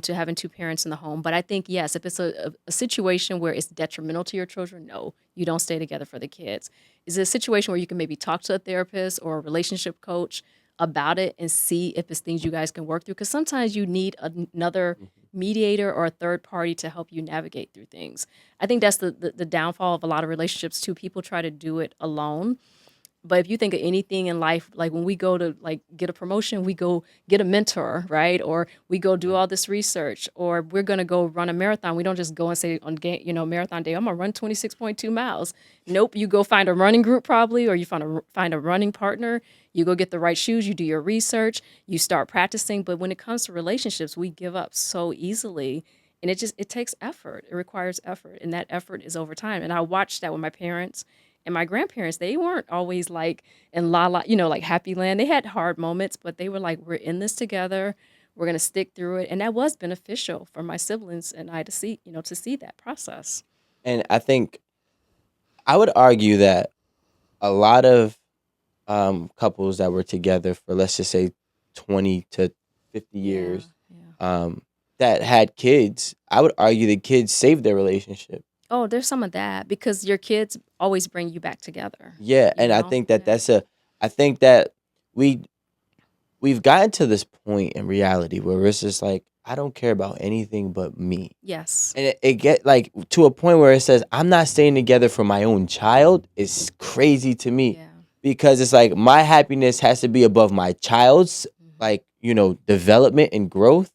to having two parents in the home. But I think yes, if it's a situation where it's detrimental to your children, no, you don't stay together for the kids. Is it a situation where you can maybe talk to a therapist or a relationship coach about it and see if it's things you guys can work through? Because sometimes you need another mediator or a third party to help you navigate through things. I think that's the downfall of a lot of relationships too. People try to do it alone. But if you think of anything in life, like when we go to like get a promotion, we go get a mentor, right? Or we go do
Yeah.
all this research, or we're gonna go run a marathon. We don't just go and say on marathon day, I'm gonna run 26.2 miles. Nope, you go find a running group probably, or you find a running partner. You go get the right shoes. You do your research. You start practicing. But when it comes to relationships, we give up so easily, and it takes effort. It requires effort, and that effort is over time. And I watched that with my parents and my grandparents. They weren't always like in like happy land. They had hard moments, but they were like, we're in this together. We're going to stick through it. And that was beneficial for my siblings and I to see that process.
And I think I would argue that a lot of couples that were together for, let's just say, 20 to 50
Yeah.
years,
Yeah.
that had kids, I would argue the kids saved their relationship.
Oh, there's some of that because your kids always bring you back together,
Yeah, and I think that
Yeah.
I think that we we've gotten to this point in reality where it's just like I don't care about anything but me.
Yes.
And it get like to a point where it says I'm not staying together for my own child is crazy to me
Yeah.
because it's like my happiness has to be above my child's,
Mhm.
like, development and growth,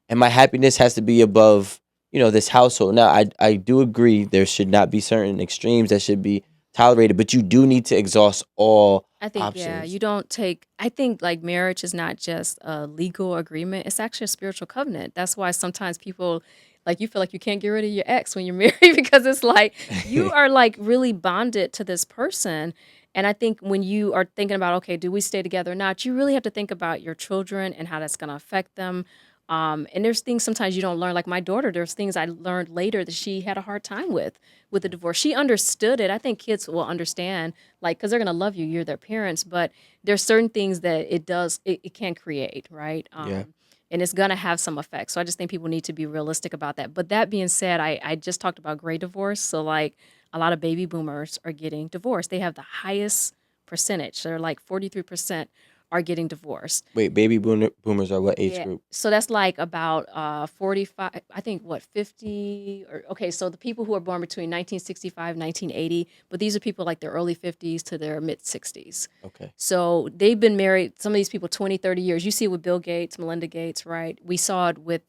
and my happiness has to be above, this household. Now, I do agree there should not be certain extremes that should be tolerated, but you do need to exhaust all
I think, yeah,
options.
you don't take, I think like marriage is not just a legal agreement, it's actually a spiritual covenant. That's why sometimes people, like, you feel like you can't get rid of your ex when you're married because it's like you are like really bonded to this person. And I think when you are thinking about, okay, do we stay together or not, you really have to think about your children and how that's going to affect them. And there's things sometimes you don't learn. Like my daughter, there's things I learned later that she had a hard time with the divorce. She understood it. I think kids will understand, like, because they're going to love you, you're their parents, but there's certain things that it can create, right?
Yeah.
And it's going to have some effects. So I just think people need to be realistic about that. But that being said, I just talked about gray divorce. So like a lot of baby boomers are getting divorced. They have the highest percentage. They're like 43% are getting divorced.
Wait, baby boomers are what age
Yeah.
group?
So that's like about 45, I think what, 50 or okay, so the people who are born between 1965 1980, but these are people like their early 50s to their mid 60s.
Okay.
So they've been married, some of these people 20, 30 years. You see it with Bill Gates, Melinda Gates, right? We saw it with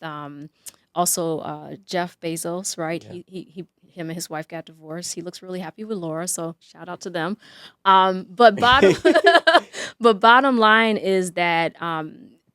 also Jeff Bezos, right?
Yeah.
Him and his wife got divorced. He looks really happy with Laura, so shout out to them. But bottom but bottom line is that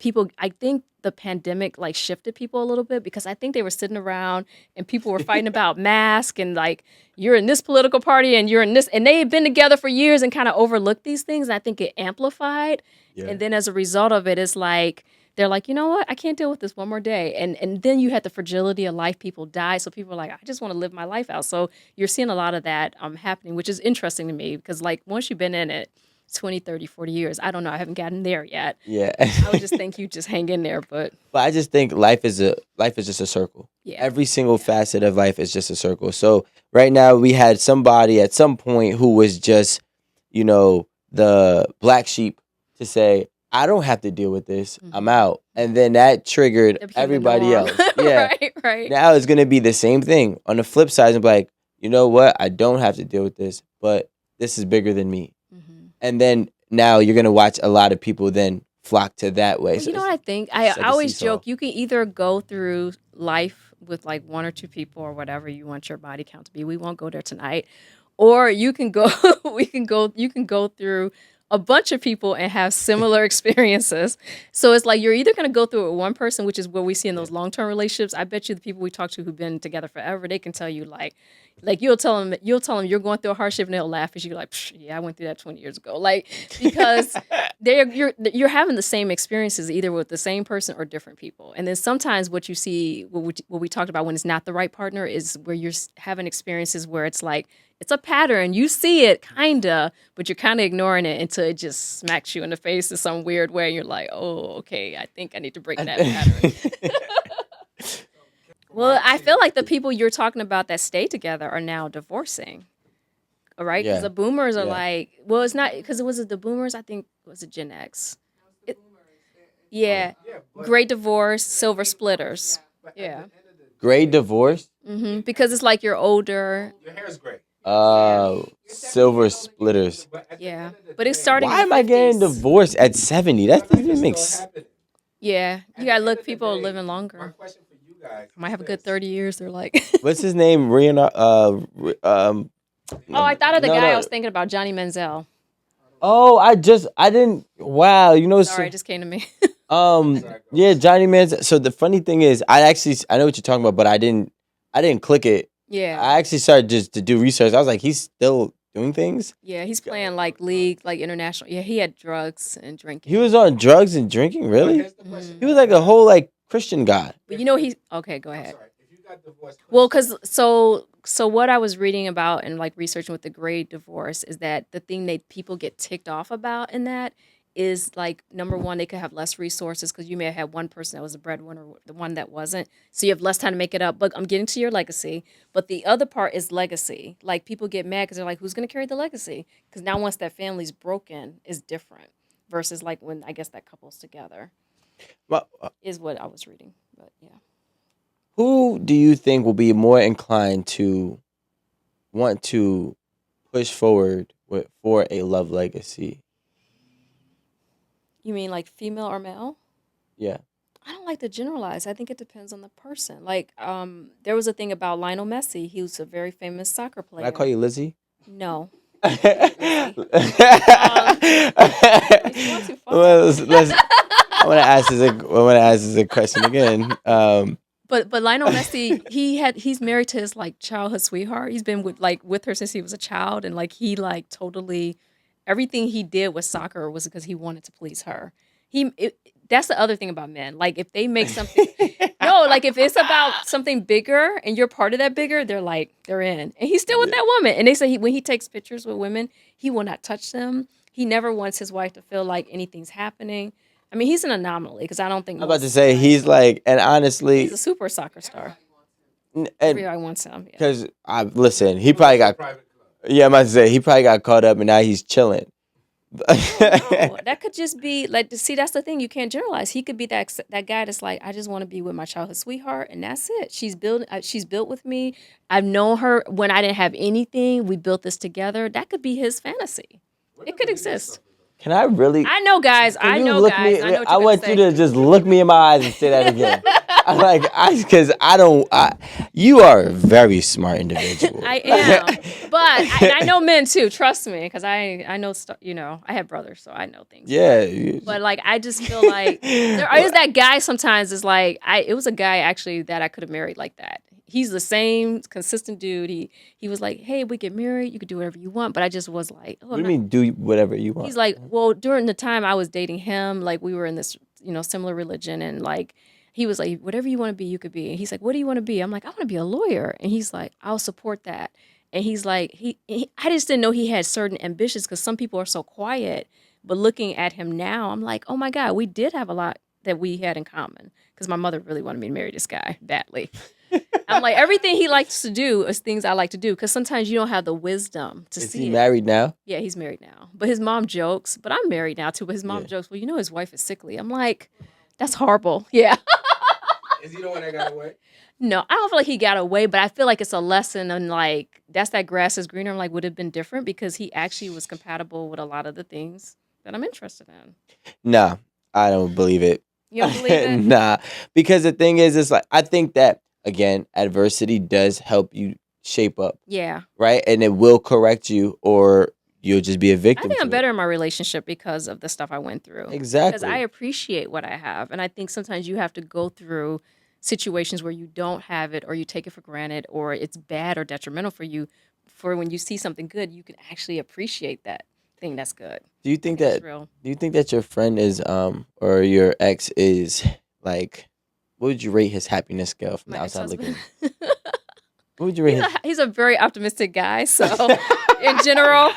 people, I think the pandemic like shifted people a little bit because I think they were sitting around and people were fighting about masks and like you're in this political party and you're in this, and they had been together for years and kind of overlooked these things. And I think it amplified.
Yeah.
And then as a result of it, it's like they're like, you know what, I can't deal with this one more day. And then you had the fragility of life. People die, so people are like, I just want to live my life out. So you're seeing a lot of that happening, which is interesting to me because like once you've been in it 20, 30, 40 years. I don't know. I haven't gotten there yet.
Yeah.
I would just think you just hang in there, but
But I just think life is just a circle.
yeah.
Every single facet of life is just a circle. So right now we had somebody at some point who was just, the black sheep to say, I don't have to deal with this. I'm out. And then that triggered
That became the
everybody
norm.
else. Yeah.
Right.
Now it's gonna be the same thing. On the flip side, I'm like, you know what? I don't have to deal with this, but this is bigger than me.
Mhm.
And then now you're gonna watch a lot of people then flock to that way.
Well,
So
you know what I think?
it's
I
like a
always
seesaw.
joke you can either go through life with like one or two people or whatever you want your body count to be. We won't go there tonight. Or you can go you can go through a bunch of people and have similar experiences. So it's like you're either going to go through it with one person, which is what we see in
Yeah.
those long-term relationships. I bet you the people we talk to who've been together forever, they can tell you like you'll tell them you're going through a hardship and they'll laugh at you like, "Psh, yeah, I went through that 20 years ago." Like because you're having the same experiences either with the same person or different people. And then sometimes what you see what we talked about when it's not the right partner is where you're having experiences where it's like it's a pattern. You see it kinda, but you're kind of ignoring it until it just smacks you in the face in some weird way. And you're like, oh, okay, I think I need to break that pattern. Well, I feel like the people you're talking about that stay together are now divorcing, all right? Because
Yeah.
the boomers are
Yeah.
like, well, it's not because it was the boomers. I think it was a Gen X. It,
Yeah.
yeah, great divorce, silver splitters. Yeah,
Gray divorce.
because it's like you're older. Yeah,
Silver splitters.
yeah, but it's starting in
Why
the
am I getting
50s.
divorced at 70? That doesn't even make sense.
Yeah, you gotta look. People are living longer. I might have a good 30 years. They're like,
What's his name? Rihanna.
oh, I thought of the
No,
guy I
no.
was thinking about, Johnny Manziel.
Oh, I didn't. Wow, you know.
Sorry, it just came to me.
Yeah, Johnny Man's. So the funny thing is, I know what you're talking about, but I didn't click it.
Yeah,
I actually started just to do research. I was like, he's still doing things.
yeah, he's playing like league, like international. Yeah, he had drugs and
He
drinking.
was on drugs and drinking. Really? He was like a whole like Christian guy.
But you know he okay, go ahead. Well, cuz so what I was reading about and like researching with the great divorce is that the thing that people get ticked off about in that is like number one, they could have less resources because you may have had one person that was a breadwinner, the one that wasn't. So you have less time to make it up. But I'm getting to your legacy. But the other part is legacy. Like people get mad because they're like, who's going to carry the legacy? Because now once that family's broken, is different versus like when I guess that couple's together
Well,
is what I was reading. But yeah.
who do you think will be more inclined to want to push forward for a love legacy?
You mean like female or male?
Yeah.
I don't like to generalize. I think it depends on the person. Like, there was a thing about Lionel Messi. He was a very famous soccer
Can I call
player.
you Lizzie?
No,
well,
Lizzie. Um, you want too far.
I want to ask this a question again.
But Lionel Messi, he's married to his like childhood sweetheart. He's been with her since he was a child, and like he like totally everything he did with soccer was because he wanted to please her. That's the other thing about men. Like if they make something, no, like if it's about something bigger and you're part of that bigger, they're in, and he's still with that woman. And they say when he takes pictures with women, he will not touch them. He never wants his wife to feel like anything's happening. I mean, he's an anomaly because I don't think
I'm about to
most
say
guys
he's
will.
like, and
He's
honestly,
a super soccer star.
and
Everybody wants him. Yeah.
because I listen, he probably got. Yeah, I'm about to say he probably got caught up, and now he's chilling.
I don't know. That could just be like. See, that's the thing. You can't generalize. He could be that guy that's like, I just want to be with my childhood sweetheart, and that's it. She's built with me. I've known her when I didn't have anything. We built this together. That could be his fantasy. It could exist.
Can I really?
I know, guys.
Can
I
you
know,
look
guys.
me?
I know what
I
you're gonna
want you
say.
to just look me in my eyes and say that again. Because I don't. You are a very smart individual.
I am, and I know men too. Trust me, because I know I have brothers, so I know things.
Yeah.
But like I just feel like there is that guy sometimes is like it was a guy actually that I could have married like that. He's the same consistent dude. He was like, hey, we get married, you could do whatever you want. But I just was like, oh,
What do you mean? Do whatever you want.
he's like, well, during the time I was dating him, like we were in this, similar religion, and like he was like, whatever you want to be, you could be. And he's like, what do you want to be? I'm like, I want to be a lawyer. And he's like, I'll support that. And he's like, I just didn't know he had certain ambitions because some people are so quiet. But looking at him now, I'm like, oh my God, we did have a lot that we had in common because my mother really wanted me to marry this guy badly. I'm like, everything he likes to do is things I like to do because sometimes you don't have the wisdom to
Is
see
he
it.
married now?
Yeah, he's married now. But his mom jokes, but I'm married now too. But his mom
Yeah.
jokes, well, his wife is sickly. I'm like, that's horrible. Yeah.
Is he the one that got away?
No, I don't feel like he got away, but I feel like it's a lesson and like that's that grass is greener. I'm like, would it have been different because he actually was compatible with a lot of the things that I'm interested in.
Nah, I don't believe it.
You don't believe it?
Nah, because the thing is, it's like I think that again, adversity does help you shape up,
Yeah.
right? And it will correct you, or you'll just be a
I
victim
think I'm
to it.
better in my relationship because of the stuff I went through. Because I
Exactly.
appreciate what I have. And I think sometimes you have to go through situations where you don't have it or you take it for granted or it's bad or detrimental for you. For when you see something good, you can actually appreciate that thing that's good.
Do you
I
think
think it's
that
real.
do you think that your friend is or your ex is like, what would you rate his happiness scale from
My
the outside
ex-husband.
looking in? What would you rate his
He's a very optimistic guy. So in general,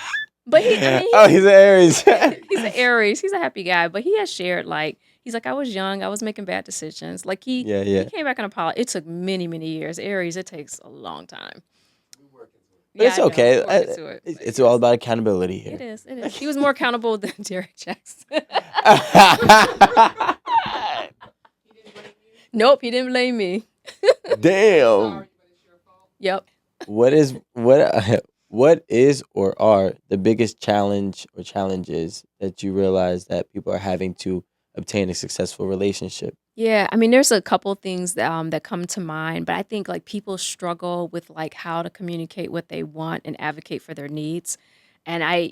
but
Oh, he's an Aries.
he's an Aries. He's a happy guy, but he has shared like he's like I was young, I was making bad decisions. Like
Yeah,
he
yeah.
came back and apologized. It took many years. Aries, it takes a long time.
But
Yeah,
it's
I know.
okay.
We work into it.
It's all about accountability
It
here.
is. It is. He was more accountable than Derek Jackson. Nope, he didn't blame me.
Damn.
Yep.
What is what is or are the biggest challenge or challenges that you realize that people are having to obtain a successful relationship?
Yeah, I mean, there's a couple things that come to mind, but I think like people struggle with like how to communicate what they want and advocate for their needs. And I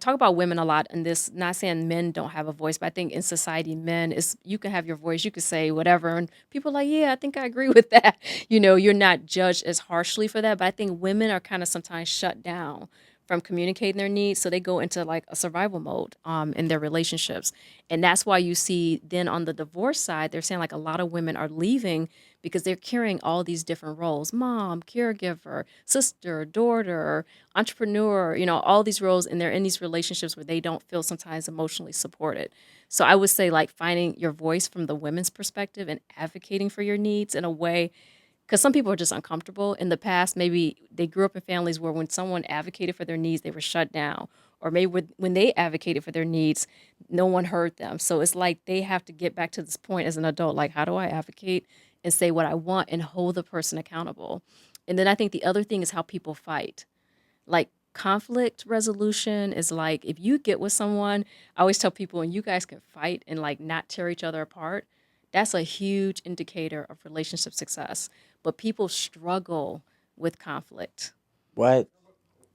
talk about women a lot in this, not saying men don't have a voice, but I think in society, men is you can have your voice, you can say whatever, and people are like, yeah, I think I agree with that. You're not judged as harshly for that, but I think women are kind of sometimes shut down from communicating their needs, so they go into like a survival mode in their relationships. And that's why you see then on the divorce side, they're saying like a lot of women are leaving because they're carrying all these different roles: mom, caregiver, sister, daughter, entrepreneur, all these roles. And they're in these relationships where they don't feel sometimes emotionally supported. So I would say like finding your voice from the women's perspective and advocating for your needs in a way, because some people are just uncomfortable. In the past, maybe they grew up in families where when someone advocated for their needs, they were shut down. Or maybe when they advocated for their needs, no one heard them. So it's like they have to get back to this point as an adult, like, how do I advocate and say what I want and hold the person accountable? And then I think the other thing is how people fight. Like conflict resolution is like if you get with someone, I always tell people when you guys can fight and like not tear each other apart, that's a huge indicator of relationship success. But people struggle with conflict.
What?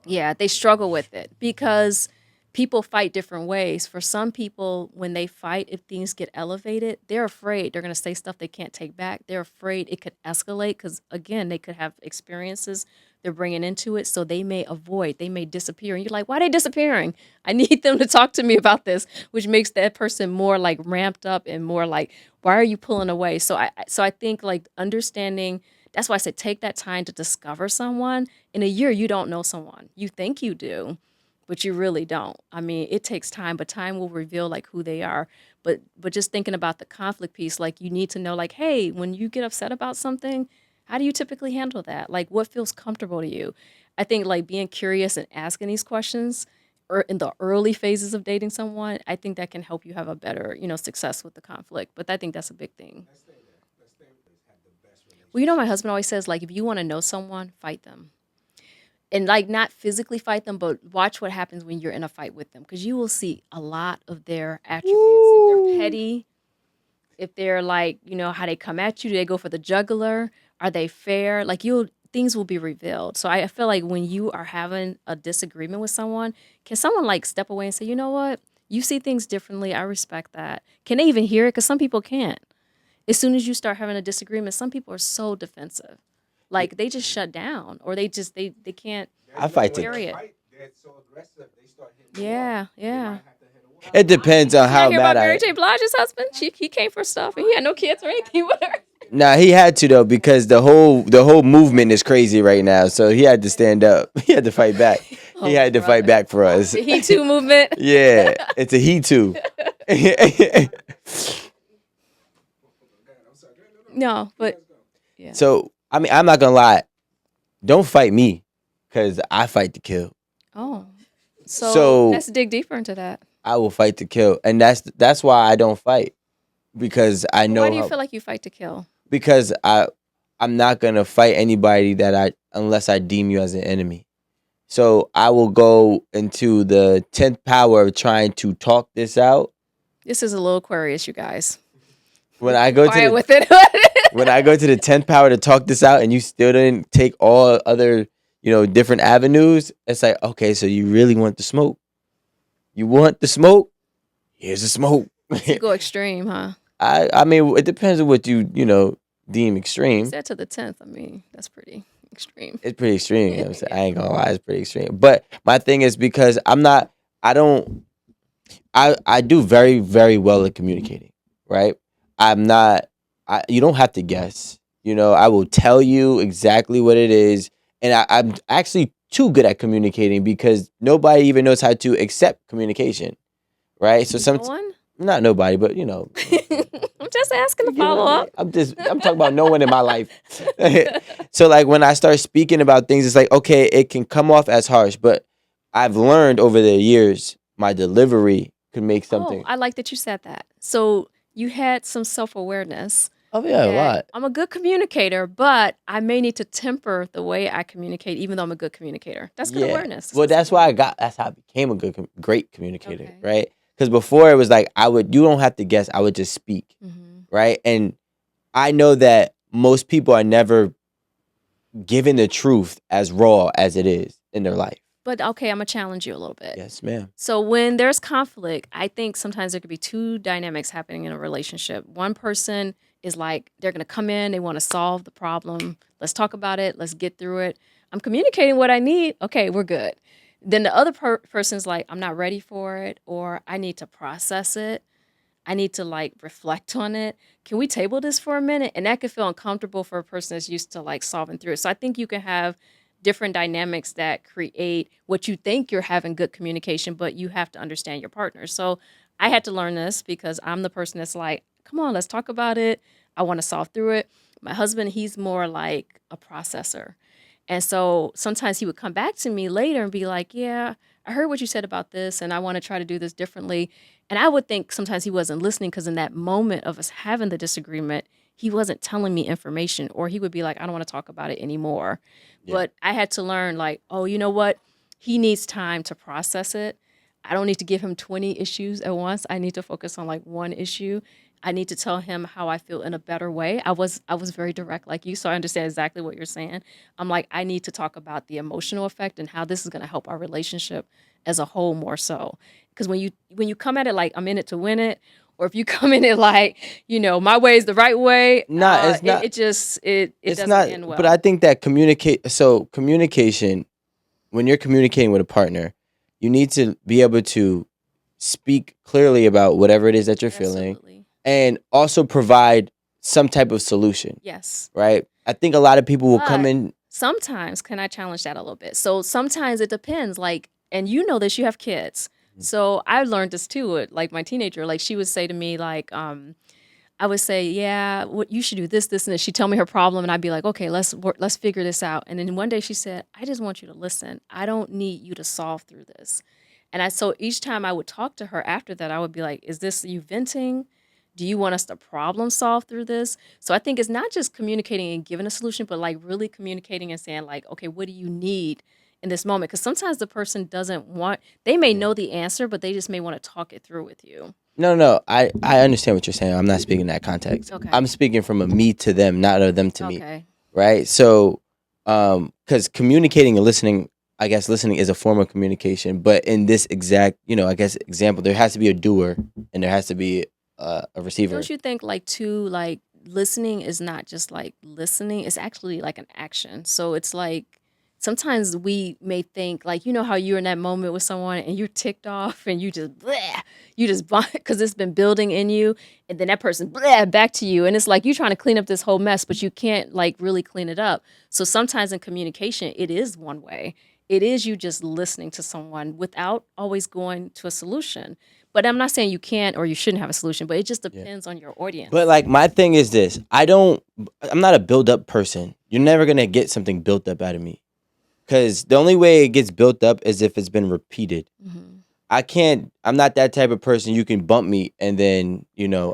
Yeah, they struggle with it because people fight different ways. For some people, when they fight, if things get elevated, they're afraid they're going to say stuff they can't take back. They're afraid it could escalate because, again, they could have experiences they're bringing into it. So they may avoid, they may disappear. And you're like, why are they disappearing? I need them to talk to me about this, which makes that person more like ramped up and more like, why are you pulling away? So I think like understanding. That's why I said take that time to discover someone. In a year, you don't know someone. You think you do, but you really don't. I mean, it takes time, but time will reveal like who they are. But just thinking about the conflict piece, like you need to know, like, hey, when you get upset about something, how do you typically handle that? Like, what feels comfortable to you? I think like being curious and asking these questions, or in the early phases of dating someone, I think that can help you have a better, success with the conflict. But I think that's a big thing. Well, my husband always says, like, if you want to know someone, fight them. And, like, not physically fight them, but watch what happens when you're in a fight with them. Because you will see a lot of their attributes. If they're petty, if they're, like, how they come at you, do they go for the jugular? Are they fair? Like, things will be revealed. So I feel like when you are having a disagreement with someone, can someone, like, step away and say, you know what? You see things differently. I respect that. Can they even hear it? Because some people can't. As soon as you start having a disagreement, some people are so defensive. Like they just shut down or they can't
I fight to.
carry it. Yeah, yeah.
It depends on
Did y'all
how
hear
mad
about
I.
Mary J. Blige's husband? He came for stuff and he had no kids or anything with her.
Nah, he had to though because the whole movement is crazy right now. So he had to stand up. He had to fight back. He
Oh,
had to fight
brother.
back for us.
The He Too movement.
Yeah, it's a he too.
No, but yeah.
So I mean, I'm not gonna lie. Don't fight me, cause I fight to kill.
Oh.
So
Let's dig deeper into that.
I will fight to kill, and that's why I don't fight because I
Well, why
know
do you
how.
feel like you fight to kill?
Because I'm not gonna fight anybody that I unless I deem you as an enemy. So I will go into the 10th power of trying to talk this out.
This is a little Aquarius, you guys.
When I go to
Quiet
the
with it.
when I go to the 10th power to talk this out and you still didn't take all other, different avenues, it's like, okay, so you really want the smoke. You want the smoke? Here's the smoke.
So you go extreme, huh?
I mean, it depends on what deem
You
extreme.
said to the 10th. I mean, that's pretty extreme.
It's pretty extreme. You know what I'm saying? I
Yeah.
ain't gonna lie, it's pretty extreme. But my thing is because I don't, I do very, very well at communicating, right? I'm not, you don't have to guess. I will tell you exactly what it is. And I'm actually too good at communicating because nobody even knows how to accept communication, right? So
No one?
not nobody, but
I'm just asking to
you get what
follow
I mean?
up.
I'm talking about no one in my life. So like when I start speaking about things, it's like, okay, it can come off as harsh, but I've learned over the years my delivery could make
Oh,
something.
I like that you said that. So you had some self-awareness
Oh yeah, a
that
lot.
I'm a good communicator, but I may need to temper the way I communicate, even though I'm a good communicator. That's good
Yeah.
awareness.
Well, that's why that's how I became a great communicator,
Okay.
right? Because before it was like you don't have to guess, I would just speak,
Mm-hmm.
right? And I know that most people are never given the truth as raw as it is in their life.
But okay, I'm gonna challenge you a little bit.
Yes, ma'am.
So when there's conflict, I think sometimes there could be two dynamics happening in a relationship. One person is like, they're gonna come in, they want to solve the problem. Let's talk about it. Let's get through it. I'm communicating what I need. Okay, we're good. Then the other person's like, I'm not ready for it, or I need to process it. I need to like reflect on it. Can we table this for a minute? And that could feel uncomfortable for a person that's used to like solving through it. So I think you can have different dynamics that create what you think you're having good communication, but you have to understand your partner. So I had to learn this because I'm the person that's like, come on, let's talk about it. I want to solve through it. My husband, he's more like a processor. And so sometimes he would come back to me later and be like, yeah, I heard what you said about this and I want to try to do this differently. And I would think sometimes he wasn't listening because in that moment of us having the disagreement, he wasn't telling me information, or he would be like, I don't want to talk about it anymore.
Yeah.
But I had to learn, like, oh, you know what? He needs time to process it. I don't need to give him 20 issues at once. I need to focus on like one issue. I need to tell him how I feel in a better way. I was very direct like you, so I understand exactly what you're saying. I'm like, I need to talk about the emotional effect and how this is going to help our relationship as a whole more so. Because when you come at it like I'm in it to win it, or if you come in it like, my way is the right way,
No, it's not.
it just it
It's
doesn't
not.
end well.
But I think that communication, when you're communicating with a partner, you need to be able to speak clearly about whatever it is that you're feeling,
Absolutely.
and also provide some type of solution,
Yes.
right? I think a lot of people will come
But
in.
sometimes, can I challenge that a little bit? So sometimes it depends. Like, and you know this, you have kids. So I learned this too. Like my teenager, like she would say to me, like, I would say, yeah, what you should do this, and this. She'd tell me her problem, and I'd be like, okay, let's figure this out. And then one day she said, I just want you to listen. I don't need you to solve through this. And so each time I would talk to her after that, I would be like, is this you venting? Do you want us to problem solve through this? So I think it's not just communicating and giving a solution, but like really communicating and saying like, okay, what do you need in this moment? Because sometimes the person doesn't want, they may know the answer, but they just may want to talk it through with you.
No. I understand what you're saying. I'm not speaking in that context.
Okay.
I'm speaking from a me to them, not a them to me.
Okay.
Right? So, because communicating and listening, I guess listening is a form of communication. But in this exact, I guess example, there has to be a doer and there has to be a receiver.
Don't you think like too, like listening is not just like listening, it's actually like an action. So it's like sometimes we may think like, how you're in that moment with someone and you're ticked off and you just bleh, because it's been building in you, and then that person bleh, back to you, and it's like you're trying to clean up this whole mess, but you can't like really clean it up. So sometimes in communication, it is one way. It is you just listening to someone without always going to a solution. But I'm not saying you can't or you shouldn't have a solution, but it just depends on your audience.
But like my thing is this, I'm not a build up person. You're never gonna get something built up out of me. Because the only way it gets built up is if it's been repeated. I'm not that type of person. You can bump me and then,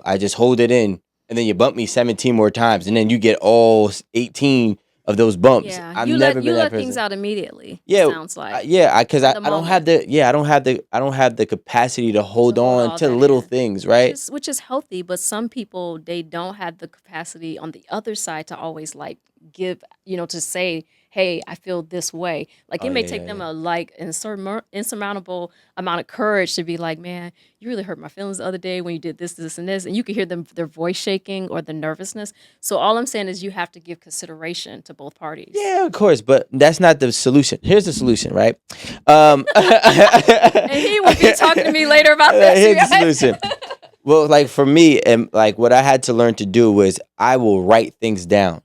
I just hold it in, and then you bump me 17 more times and then you get all 18 of those bumps.
Yeah,
I've never been
you
that
let things
person.
out immediately. It
Yeah,
sounds like
yeah, because
in the
I don't have
moment
the I don't have the capacity to
to
hold
hold
on
all
to
that
little
in,
things, right?
which is healthy. But some people they don't have the capacity on the other side to always like give to say, hey, I feel this way. Like
Oh
it may
yeah,
take
yeah,
them
yeah.
a like insurmountable amount of courage to be like, man, you really hurt my feelings the other day when you did this, this, and this, and you could hear them their voice shaking or the nervousness. So all I'm saying is you have to give consideration to both parties.
Yeah, of course, but that's not the solution. Here's the solution, right?
And he would be talking to me later about this.
Here's the solution. Well, like for me, and like what I had to learn to do was I will write things down,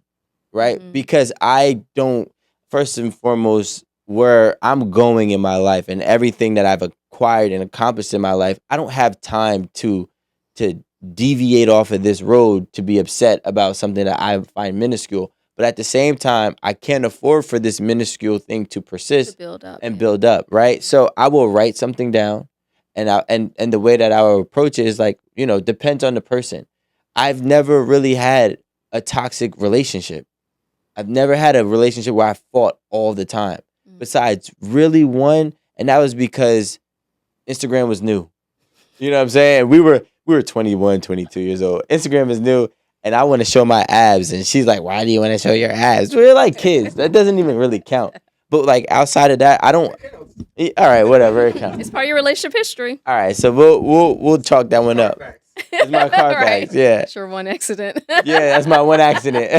right?
Mm-hmm.
Because I don't, first and foremost, where I'm going in my life and everything that I've acquired and accomplished in my life, I don't have time to deviate off of this road to be upset about something that I find minuscule. But at the same time, I can't afford for this minuscule thing to
To
persist
build up,
and
yeah.
build up, right? So I will write something down, and the way that I will approach it is like, depends on the person. I've never really had a toxic relationship. I've never had a relationship where I fought all the time.
Mm.
Besides really one, and that was because Instagram was new. You know what I'm saying? We were 21, 22 years old. Instagram is new, and I want to show my abs, and she's like, "Why do you want to show your abs?" We're like kids. That doesn't even really count. But like outside of that, I don't. All right, whatever, it counts.
It's part of your relationship history.
All right, so we'll chalk that one up. It's my car
Right.
facts. Yeah,
Sure, one accident.
yeah, that's my one accident,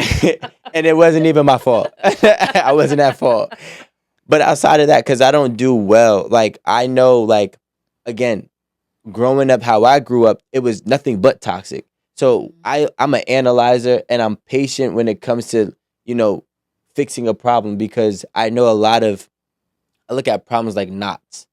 and it wasn't even my fault. I wasn't at fault. But outside of that, because I don't do well, like I know, like again, growing up how I grew up, it was nothing but toxic. So
Mm.
I'm an analyzer and I'm patient when it comes to, you know, fixing a problem because I know I look at problems like knots,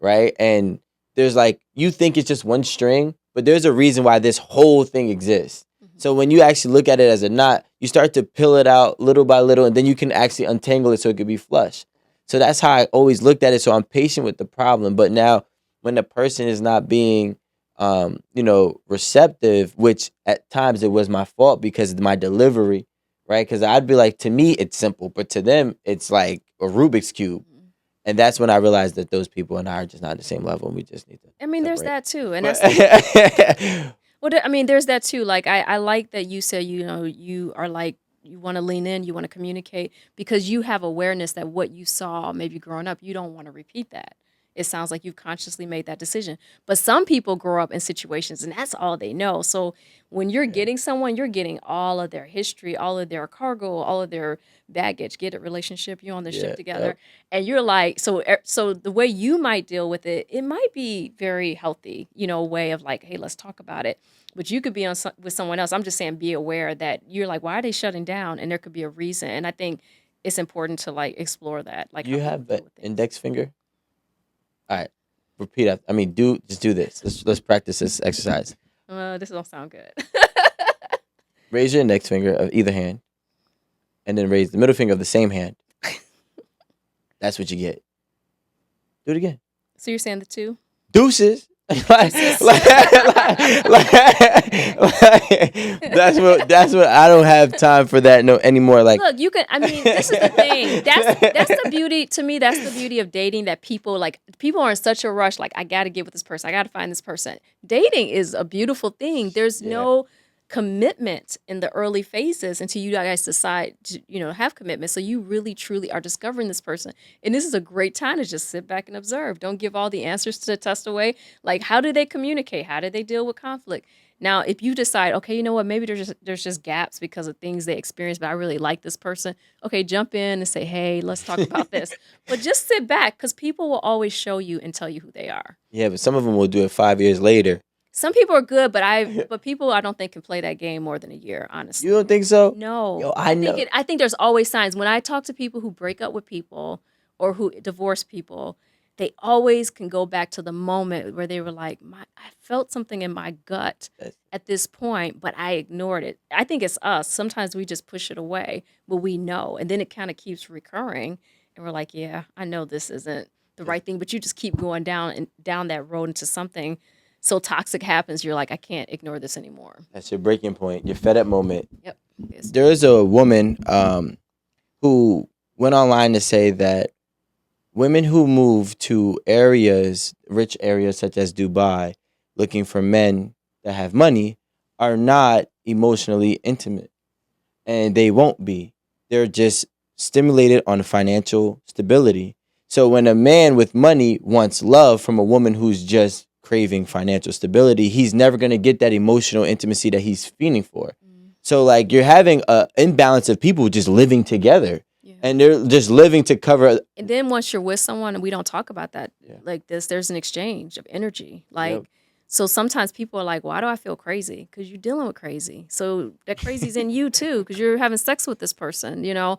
right? And there's like you think it's just one string, but there's a reason why this whole thing exists.
Mhm.
So when you actually look at it as a knot, you start to peel it out little by little, and then you can actually untangle it so it could be flush. So that's how I always looked at it. So I'm patient with the problem. But now when the person is not being receptive, which at times it was my fault because of my delivery, right? Because I'd be like, to me, it's simple, but to them, it's like a Rubik's Cube.
Mhm.
And that's when I realized that those people and I are just not the same level, and we just need to
I mean, there's
separate.
that too, and that's
But
well. I mean, there's that too. Like, I like that you say, you are like you want to lean in, you want to communicate because you have awareness that what you saw maybe growing up, you don't want to repeat that. It sounds like you've consciously made that decision. But some people grow up in situations and that's all they know. So when you're
yeah,
getting someone, you're getting all of their history, all of their cargo, all of their baggage. Get it? Relationship, you on the ship
yeah,
together, and you're like, so the way you might deal with it, it might be very healthy, way of like, hey, let's talk about it. But you could be with someone else. I'm just saying, be aware that you're like, why are they shutting down? And there could be a reason. And I think it's important to like explore that, like
Do
how
you
people
have an
deal with things.
index finger? All right, repeat after. I mean, do this. Let's practice this exercise.
This don't sound good.
Raise your index finger of either hand, and then raise the middle finger of the same hand. That's what you get. Do it again.
So you're saying the two?
Deuces.
Deuces.
That's what I don't have time for that no anymore. Like,
Look, you can. I mean, this is the thing. That's the beauty to me. That's the beauty of dating. That people are in such a rush. Like, I got to get with this person. I got to find this person. Dating is a beautiful thing. There's
yeah,
no commitment in the early phases until you guys decide to have commitment. So you really truly are discovering this person, and this is a great time to just sit back and observe. Don't give all the answers to the test away. Like, how do they communicate? How do they deal with conflict? Now, if you decide, okay, you know what, maybe there's just gaps because of things they experience, but I really like this person. Okay, jump in and say, hey, let's talk about this. But just sit back because people will always show you and tell you who they are.
yeah. But some of them will do it 5 years later.
Some people are good, but people I don't think can play that game more than a year, honestly.
You don't think so?
No.
Yo, I know.
I think there's always signs. When I talk to people who break up with people or who divorce people, they always can go back to the moment where they were like, I felt something in my gut
That's-
at this point, but I ignored it. I think it's us. Sometimes we just push it away, but we know. And then it kind of keeps recurring. And we're like, yeah, I know this isn't the right thing, but you just keep going down that road into something so toxic happens. You're like, I can't ignore this anymore.
That's your breaking point. Your fed up moment.
Yep. Yes.
There is a woman who went online to say that women who move to areas, rich areas such as Dubai, looking for men that have money, are not emotionally intimate, and they won't be. They're just stimulated on financial stability. So when a man with money wants love from a woman who's just craving financial stability, he's never going to get that emotional intimacy that he's feeling for.
Mm.
So like you're having a imbalance of people just living together,
Yeah.
and they're just living to cover.
And then once you're with someone, and we don't talk about that
Yeah.
like this, there's an exchange of energy. Like,
Yep.
so sometimes people are like, why do I feel crazy? Because you're dealing with crazy. So that crazy's in you too, because you're having sex with this person,
Yeah.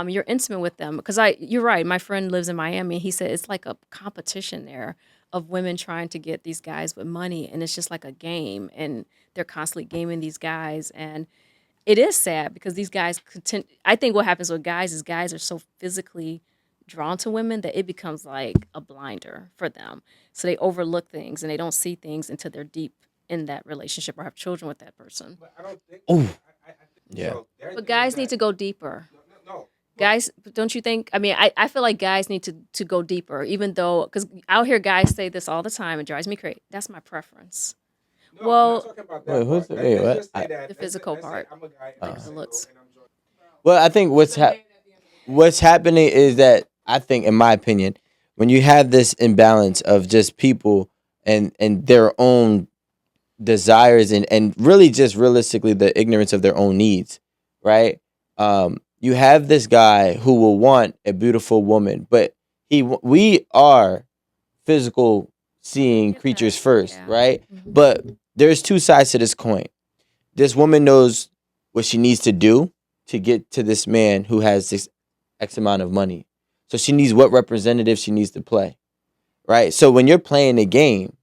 you're intimate with them. Because you're right. My friend lives in Miami. He said it's like a competition there of women trying to get these guys with money. And it's just like a game. And they're constantly gaming these guys. And it is sad because these guys I think what happens with guys is guys are so physically drawn to women that it becomes like a blinder for them. So they overlook things and they don't see things until they're deep in that relationship or have children with that person.
But I don't think.
Ooh.
I think
Yeah.
so.
But guys need to go deeper.
No.
Guys, don't you think? I mean, I feel like guys need to go deeper, even though, because I'll hear guys say this all the time. It drives me crazy. That's my preference.
No,
Well-
I'm not talking about that.
Wait, who's
part.
the-
Let's
wait, what?
just say that
The
let's say-
physical
let's say
part.
I'm a guy.
Uh.
I'm
The
single,
looks.
and I'm joining.
Well, I think what's happening is that I think, in my opinion, when you have this imbalance of just people and their own desires and really just realistically the ignorance of their own needs, right? You have this guy who will want a beautiful woman, but we are physical seeing
Get
creatures
that.
first,
Yeah.
right?
Mhm.
But there's two sides to this coin. This woman knows what she needs to do to get to this man who has this X amount of money. So she needs what representative she needs to play, right? So when you're playing a game,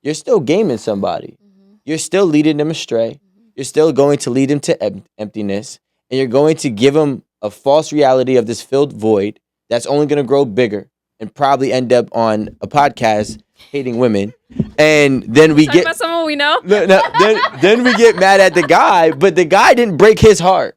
you're still gaming somebody.
Mhm.
You're still leading them astray. You're still going to lead them to emptiness. And you're going to give them a false reality of this filled void that's only going to grow bigger and probably end up on a podcast hating women. And then we
Talking
get
about someone we know.
then we get mad at the guy, but the guy didn't break his heart.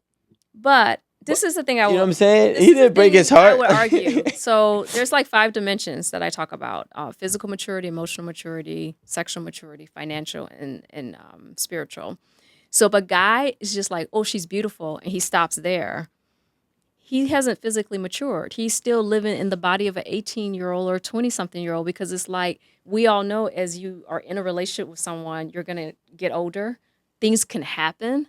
But this is the thing I
You know
will.
what I'm saying?
This
He
is the
didn't break
thing
his heart.
I would argue. So there's like 5 dimensions that I talk about: physical maturity, emotional maturity, sexual maturity, financial, and spiritual. So if a guy is just like, oh, she's beautiful, and he stops there, he hasn't physically matured. He's still living in the body of an 18-year-old or 20-something-year-old, because it's like we all know as you are in a relationship with someone, you're going to get older. Things can happen.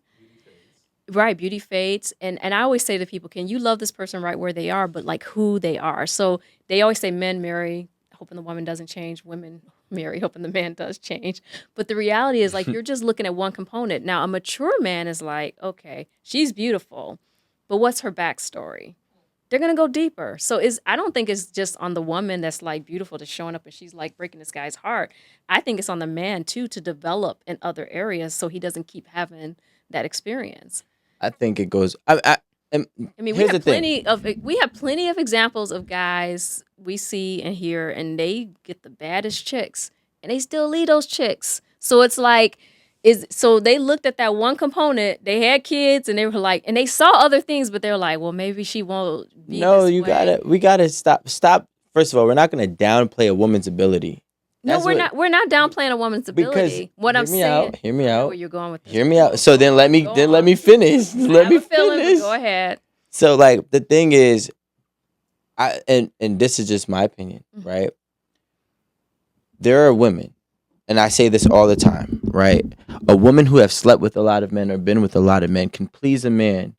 Right, beauty fades. And I always say to people, can you love this person right where they are, but like who they are? So they always say men marry hoping the woman doesn't change, women marry hoping the man does change. But the reality is like you're just looking at one component. Now a mature man is like, okay, she's beautiful, but what's her backstory? They're gonna go deeper. So I don't think it's just on the woman that's like beautiful to showing up and she's like breaking this guy's heart. I think it's on the man too to develop in other areas so he doesn't keep having that experience.
I think it goes. And
I mean,
here's the thing.
we have plenty of examples of guys we see and hear, and they get the baddest chicks, and they still leave those chicks. So it's like, so they looked at that one component. They had kids, and they were like, and they saw other things, but they're like, well, maybe she won't be.
No,
this
you
way.
we gotta stop. First of all, we're not gonna downplay a woman's ability.
No,
That's
we're
what-
not. We're not downplaying a woman's ability. What I'm saying.
Hear me
I know
out.
where you're going with this.
Hear me out. So then let me
Go
let
on.
me finish.
I
Let
have
me
a feeling, but
finish.
go ahead.
So like the thing is, and this is just my opinion,
Mhm.
right? There are women, and I say this all the time, right? A woman who have slept with a lot of men or been with a lot of men can please a man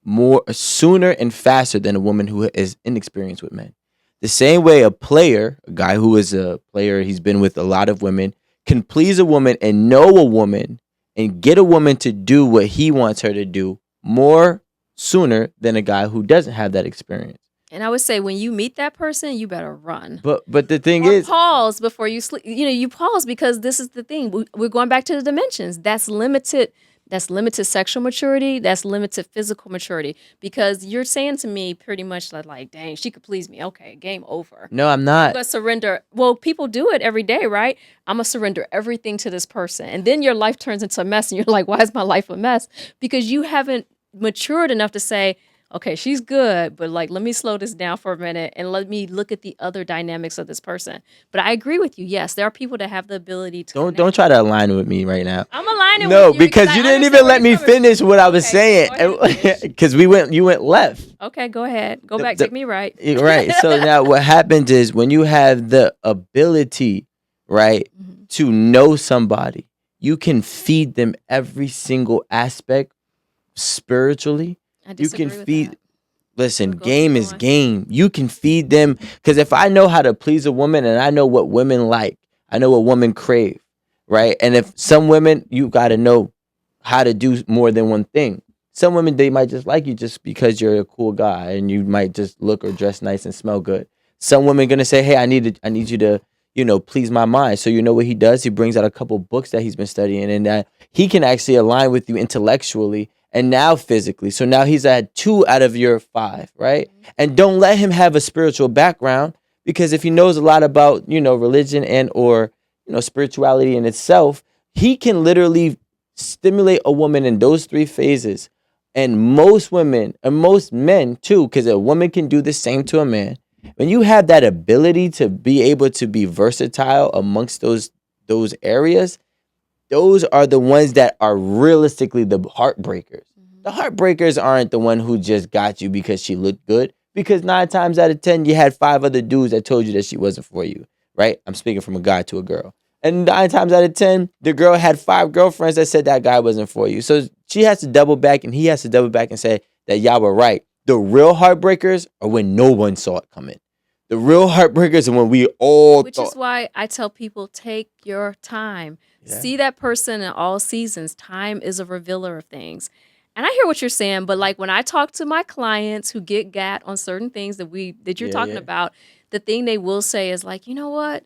more sooner and faster than a woman who is inexperienced with men. The same way a player, a guy who is a player, he's been with a lot of women, can please a woman and know a woman and get a woman to do what he wants her to do more sooner than a guy who doesn't have that experience.
And I would say when you meet that person, you better run.
But the thing
Or
is,
pause before you sleep. You pause because this is the thing. We're going back to the dimensions. That's limited. That's limited sexual maturity. That's limited physical maturity. Because you're saying to me pretty much like, dang, she could please me. Okay, game over.
no, I'm
I'm
not.
gonna surrender. Well, people do it every day, right? I'm gonna surrender everything to this person, and then your life turns into a mess, and you're like, why is my life a mess? Because you haven't matured enough to say, okay, she's good, but like, let me slow this down for a minute and let me look at the other dynamics of this person. But I agree with you. Yes, there are people that have the ability to
Don't
connect.
try to align with me right now.
I'm aligning with
No,
you because
because
I
you didn't
understand
even
where
let
you're
me
coming from.
finish what I was
Okay,
saying.
go ahead and finish.
Because you went left.
Okay, go ahead. Go
The-
back.
the-
Take me right.
Right. So now what happens is when you have the ability, right,
Mhm.
to know somebody, you can feed them every single aspect spiritually.
I
You can
disagree with
feed
that.
Listen,
But keep
game is
going.
game. You can feed them because if I know how to please a woman and I know what women like, I know what women crave, right? And if some women, you got to know how to do more than one thing. Some women they might just like you just because you're a cool guy and you might just look or dress nice and smell good. Some women gonna say, "Hey, I need you to, please my mind." So you know what he does? He brings out a couple books that he's been studying, and that he can actually align with you intellectually and now physically. So now he's at 2 out of your 5, right?
Mhm.
And don't let him have a spiritual background because if he knows a lot about religion and or spirituality in itself, he can literally stimulate a woman in those 3 phases. And most women and most men too, because a woman can do the same to a man. When you have that ability to be able to be versatile amongst those areas, those are the ones that are realistically the heartbreakers. The
Mhm.
heartbreakers aren't the one who just got you because she looked good. Because 9 times out of 10, you had 5 other dudes that told you that she wasn't for you, right? I'm speaking from a guy to a girl. And 9 times out of 10, the girl had 5 girlfriends that said that guy wasn't for you. So she has to double back and he has to double back and say that y'all were right. The real heartbreakers are when no one saw it coming. The real heartbreakers are when we all
Which is
thought,
why I tell people take your time.
yeah,
See that person in all seasons. Time is a revealer of things. And I hear what you're saying, but like when I talk to my clients who get gat on certain things that you're
yeah,
talking
yeah.
about, the thing they will say is like, you know what?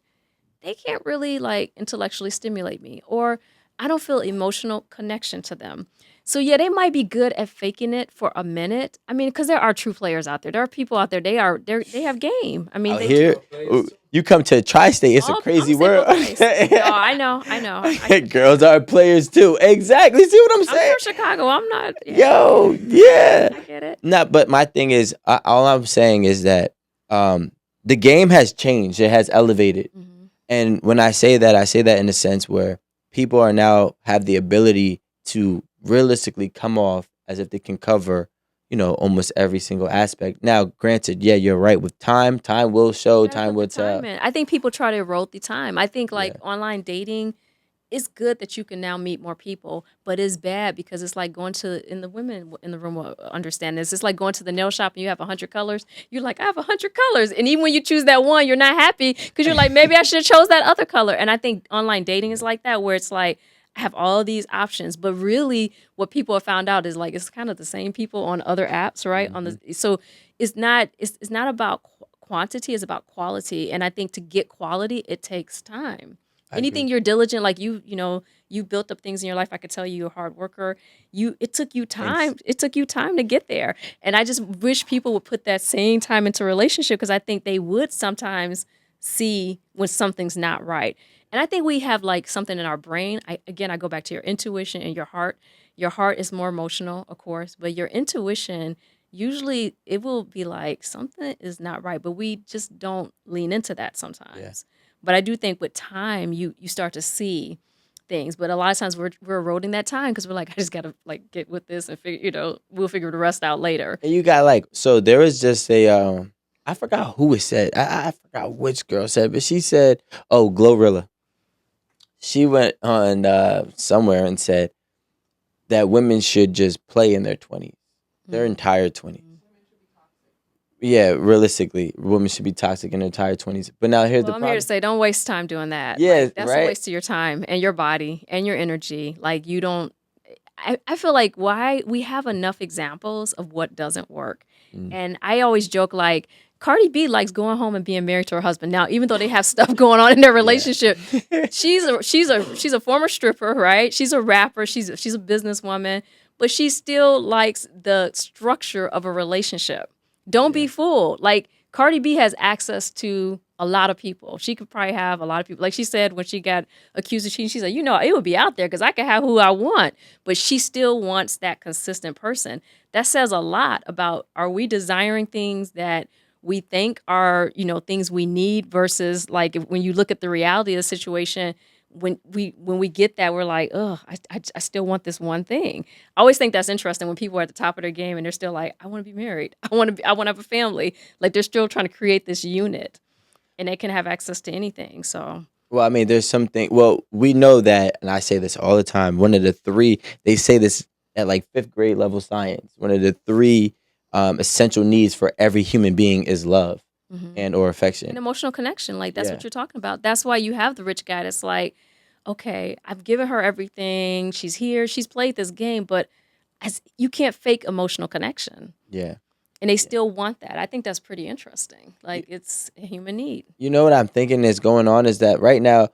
They can't really like intellectually stimulate me, or I don't feel emotional connection to them. So yeah, they might be good at faking it for a minute. I mean, because there are true players out there. There are people out there. They have game. I mean,
Out
they
here,
do.
Are players too?
you come to a tri-state, it's a
All I'm
crazy
gonna say
world.
both ways. No, I know, I know.
Girls are players too. Exactly. See what I'm
I'm
saying?
from Chicago. I'm not. Yeah,
Yo, yeah.
I get it.
No, but my thing is, all I'm saying is that the game has changed. It has elevated.
Hmm.
And when I say that in a sense where people are now have the ability to realistically come off as if they can cover, almost every single aspect. Now, granted, yeah, you're right. With time will
You
show,
gotta
time
put the
will
time
tell.
in. I think people try to erode the time. I think like
Yeah.
online dating, it's good that you can now meet more people, but it's bad because it's like going to, and the women in the room will understand this. It's like going to the nail shop and you have 100 colors. You're like, I have 100 colors, and even when you choose that one, you're not happy because you're like, maybe I should have chose that other color. And I think online dating is like that, where it's like I have all these options, but really, what people have found out is like it's kind of the same people on other apps, right? On
Hmm.
the so it's not about quantity, it's about quality, and I think to get quality, it takes time.
I
Anything
agree.
you're diligent, like you built up things in your life. I could tell you're a hard worker. It took you
Thanks.
time. It took you time to get there. And I just wish people would put that same time into a relationship because I think they would sometimes see when something's not right. And I think we have like something in our brain. I go back to your intuition and your heart. Your heart is more emotional, of course, but your intuition usually it will be like something is not right, but we just don't lean into that
Yeah.
sometimes. But I do think with time, you start to see things. But a lot of times we're eroding that time because we're like, I just gotta like get with this and figure, we'll figure the rest out later.
And you got like so there was just a I forgot who it said. I forgot which girl said, but she said, "Oh, Glorilla." She went on somewhere and said that women should just play in their 20s, their
Mm.
entire 20s. Yeah, realistically, women should be toxic in their entire 20s. But now here's
Well,
the
I'm here to
problem.
say, don't waste time doing that.
Yeah,
Like that's a
right.
waste of your time and your body and your energy. Like you don't. I feel like why we have enough examples of what doesn't work.
Mm.
And I always joke like Cardi B likes going home and being married to her husband. Now, even though they have stuff going on in their
Yeah.
relationship, she's a former stripper, right? She's a rapper, she's a businesswoman, but she still likes the structure of a relationship. Don't
Yeah.
be fooled. Like Cardi B has access to a lot of people. She could probably have a lot of people. Like she said when she got accused of cheating, she said, it would be out there because I can have who I want. But she still wants that consistent person. That says a lot about, are we desiring things that we think are, things we need versus like when you look at the reality of the situation, when we get that, we're like, oh, I still want this one thing. I always think that's interesting when people are at the top of their game and they're still like, I want to be married. I want to have a family. Like they're still trying to create this unit and they can have access to anything. So
Well, I mean, there's something. Well, we know that, and I say this all the time. One of the three, they say this at like fifth grade level science. One of the three essential needs for every human being is love
mhm.
and or
An
affection.
emotional connection, like that's
Yeah,
what you're talking about. That's why you have the rich guy that's like, okay, I've given her everything. She's here. She's played this game, but you can't fake emotional connection.
yeah.
And they
Yeah.
still want that. I think that's pretty interesting. Like it's a human need.
You know what I'm thinking is going on is that right now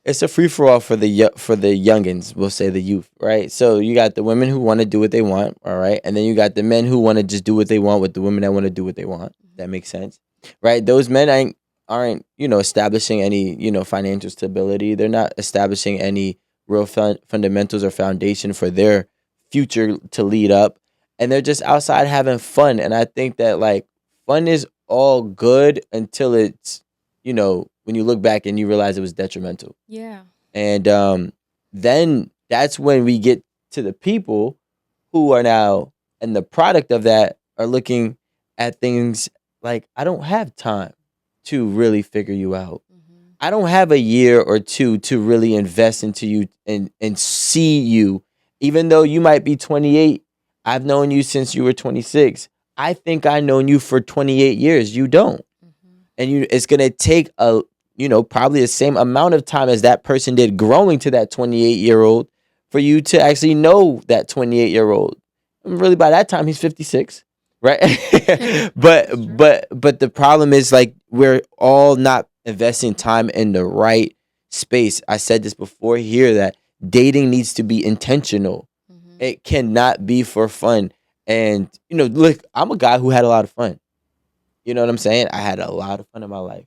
it's a free for all for for the youngins. We'll say the youth, right? So you got the women who want to do what they want, all right, and then you got the men who want to just do what they want with the women that want to do what they want. That makes sense, right? Those men aren't establishing any financial stability. They're not establishing any real fundamentals or foundation for their future to lead up, and they're just outside having fun. And I think that like fun is all good until it's when you look back and you realize it was detrimental.
Yeah.
And then that's when we get to the people who are now, and the product of that are looking at things like, I don't have time to really figure you out.
Mm-hmm.
I don't have a year or two to really invest into you and see you. Even though you might be 28, I've known you since you were 26. I think I've known you for 28 years. You don't.
Mm-hmm.
And it's going to take probably the same amount of time as that person did growing to that 28-year-old for you to actually know that 28-year-old. And really by that time he's 56, right? but
That's true.
but the problem is like we're all not investing time in the right space. I said this before here that dating needs to be intentional.
Mm-hmm.
It cannot be for fun. And look, I'm a guy who had a lot of fun. You know what I'm saying? I had a lot of fun in my life.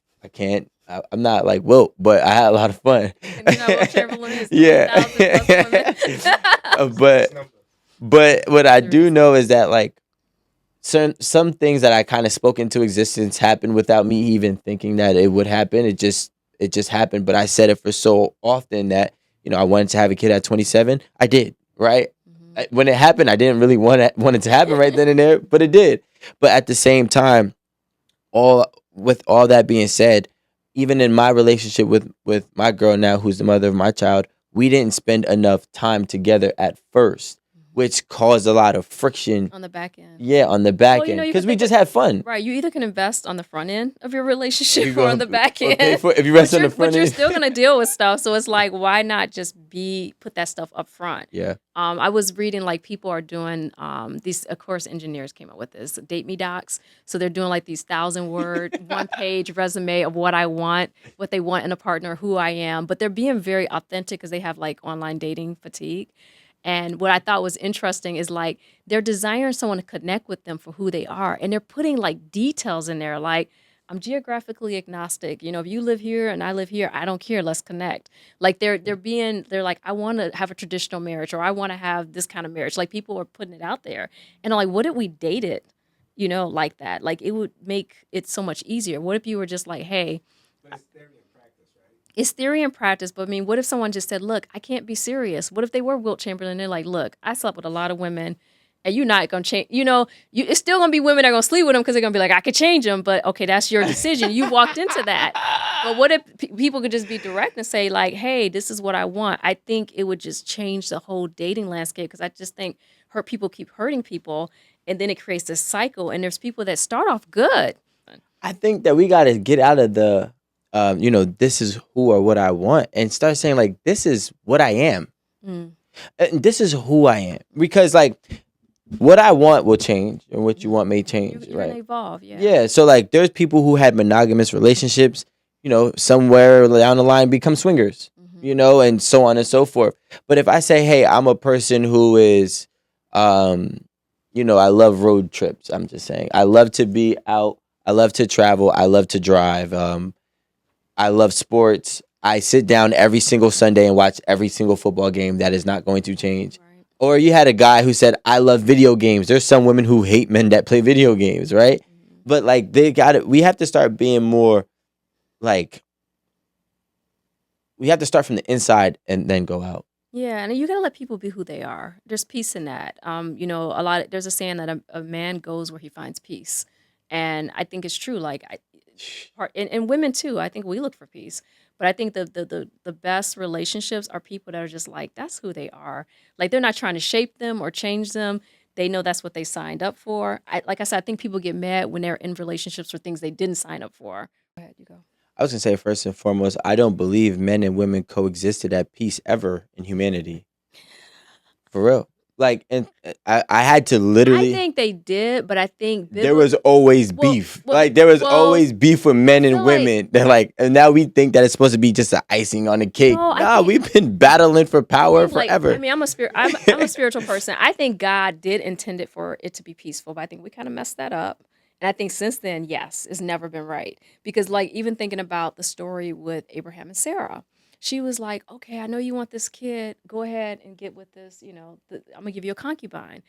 I'm not like Wilt, but I had a lot of fun.
And you know Will Chamberlain is
Yeah.
20,000 plus women.
but what I do know
Seriously.
is that like some things that I kind of spoke into existence happened without me even thinking that it would happen. It just happened. But I said it for so often that I wanted to have a kid at 27. I did, right?
Mm-hmm.
When it happened, I didn't really want it to happen right then and there, but it did. But at the same time, all that being said, even in my relationship with my girl now, who's the mother of my child, we didn't spend enough time together at first, which caused a lot of friction.
On the back end.
Yeah, on the
Well,
back end,
you
because
can
we
think
just had fun.
right. You either can invest on the front end of your
You
relationship or
go
on the back
or pay
end.
for if you rest on the
But
front
you're
end.
still gonna deal with stuff. So it's like, why not just put that stuff up front?
Yeah,
I was reading like people are doing these, of course, engineers came up with this date me docs. So they're doing like these 1,000-word, one-page resume of what I want, what they want in a partner, who I am. But they're being very authentic because they have like online dating fatigue. And what I thought was interesting is like they're desiring someone to connect with them for who they are. And they're putting like details in there like, I'm geographically agnostic. If you live here and I live here, I don't care. Let's connect. Like they're like, I want to have a traditional marriage or I want to have this kind of marriage. Like people are putting it out there. And I'm like, what if we dated, like that? Like it would make it so much easier. What if you were just like, hey,
But it's theory and practice, right?
it's theory and practice, but I mean, what if someone just said, look, I can't be serious? What if they were Wilt Chamberlain? They're like, look, I slept with a lot of women and you're not going to change. It's still going to be women that are going to sleep with them because they're going to be like, I could change them. But okay, that's your decision. You walked into that. But what if people could just be direct and say like, hey, this is what I want? I think it would just change the whole dating landscape because I just think hurt people keep hurting people. And then it creates this cycle. And there's people that start off good.
I think that we got to get out of the, this is who or what I want, and start saying like, this is what I am,
Mm.
and this is who I am, because like what I want will change, and what you want may change,
You're going to
right?
evolve. Yeah.
Yeah. So like, there's people who had monogamous relationships, somewhere down the line become swingers,
Mm-hmm.
and so on and so forth. But if I say, hey, I'm a person who is, I love road trips. I'm just saying, I love to be out. I love to travel. I love to drive. I love sports. I sit down every single Sunday and watch every single football game. That is not going to change.
Right.
Or you had a guy who said, I love video games. There's some women who hate men that play video games, right?
Mhm.
But like they got it. We have to start being more like, we have to start from the inside and then go out.
Yeah, and you gotta let people be who they are. There's peace in that. There's a saying that a man goes where he finds peace, and I think it's true. Like, and women too. I think we look for peace, but I think the best relationships are people that are just like that's who they are. Like they're not trying to shape them or change them. They know that's what they signed up for. Like I said, I think people get mad when they're in relationships for things they didn't sign up for. Go ahead, you go.
I was gonna say first and foremost, I don't believe men and women coexisted at peace ever in humanity. For real. Like, and I had to
I
literally.
think they did, but I think
There was always
well,
beef.
well,
Like there was
well,
always beef with men
I
and
feel like
women. They're like, and now we think that it's supposed to be just the icing on the cake.
no, I
Nah,
think
we've been battling for
I
power
think like I
forever.
mean I'm a spiritual person. I think God did intend it for it to be peaceful, but I think we kind of messed that up. And I think since then, yes, it's never been right. Because like even thinking about the story with Abraham and Sarah, she was like, "Okay, I know you want this kid. Go ahead and get with this, I'm going to give you a concubine."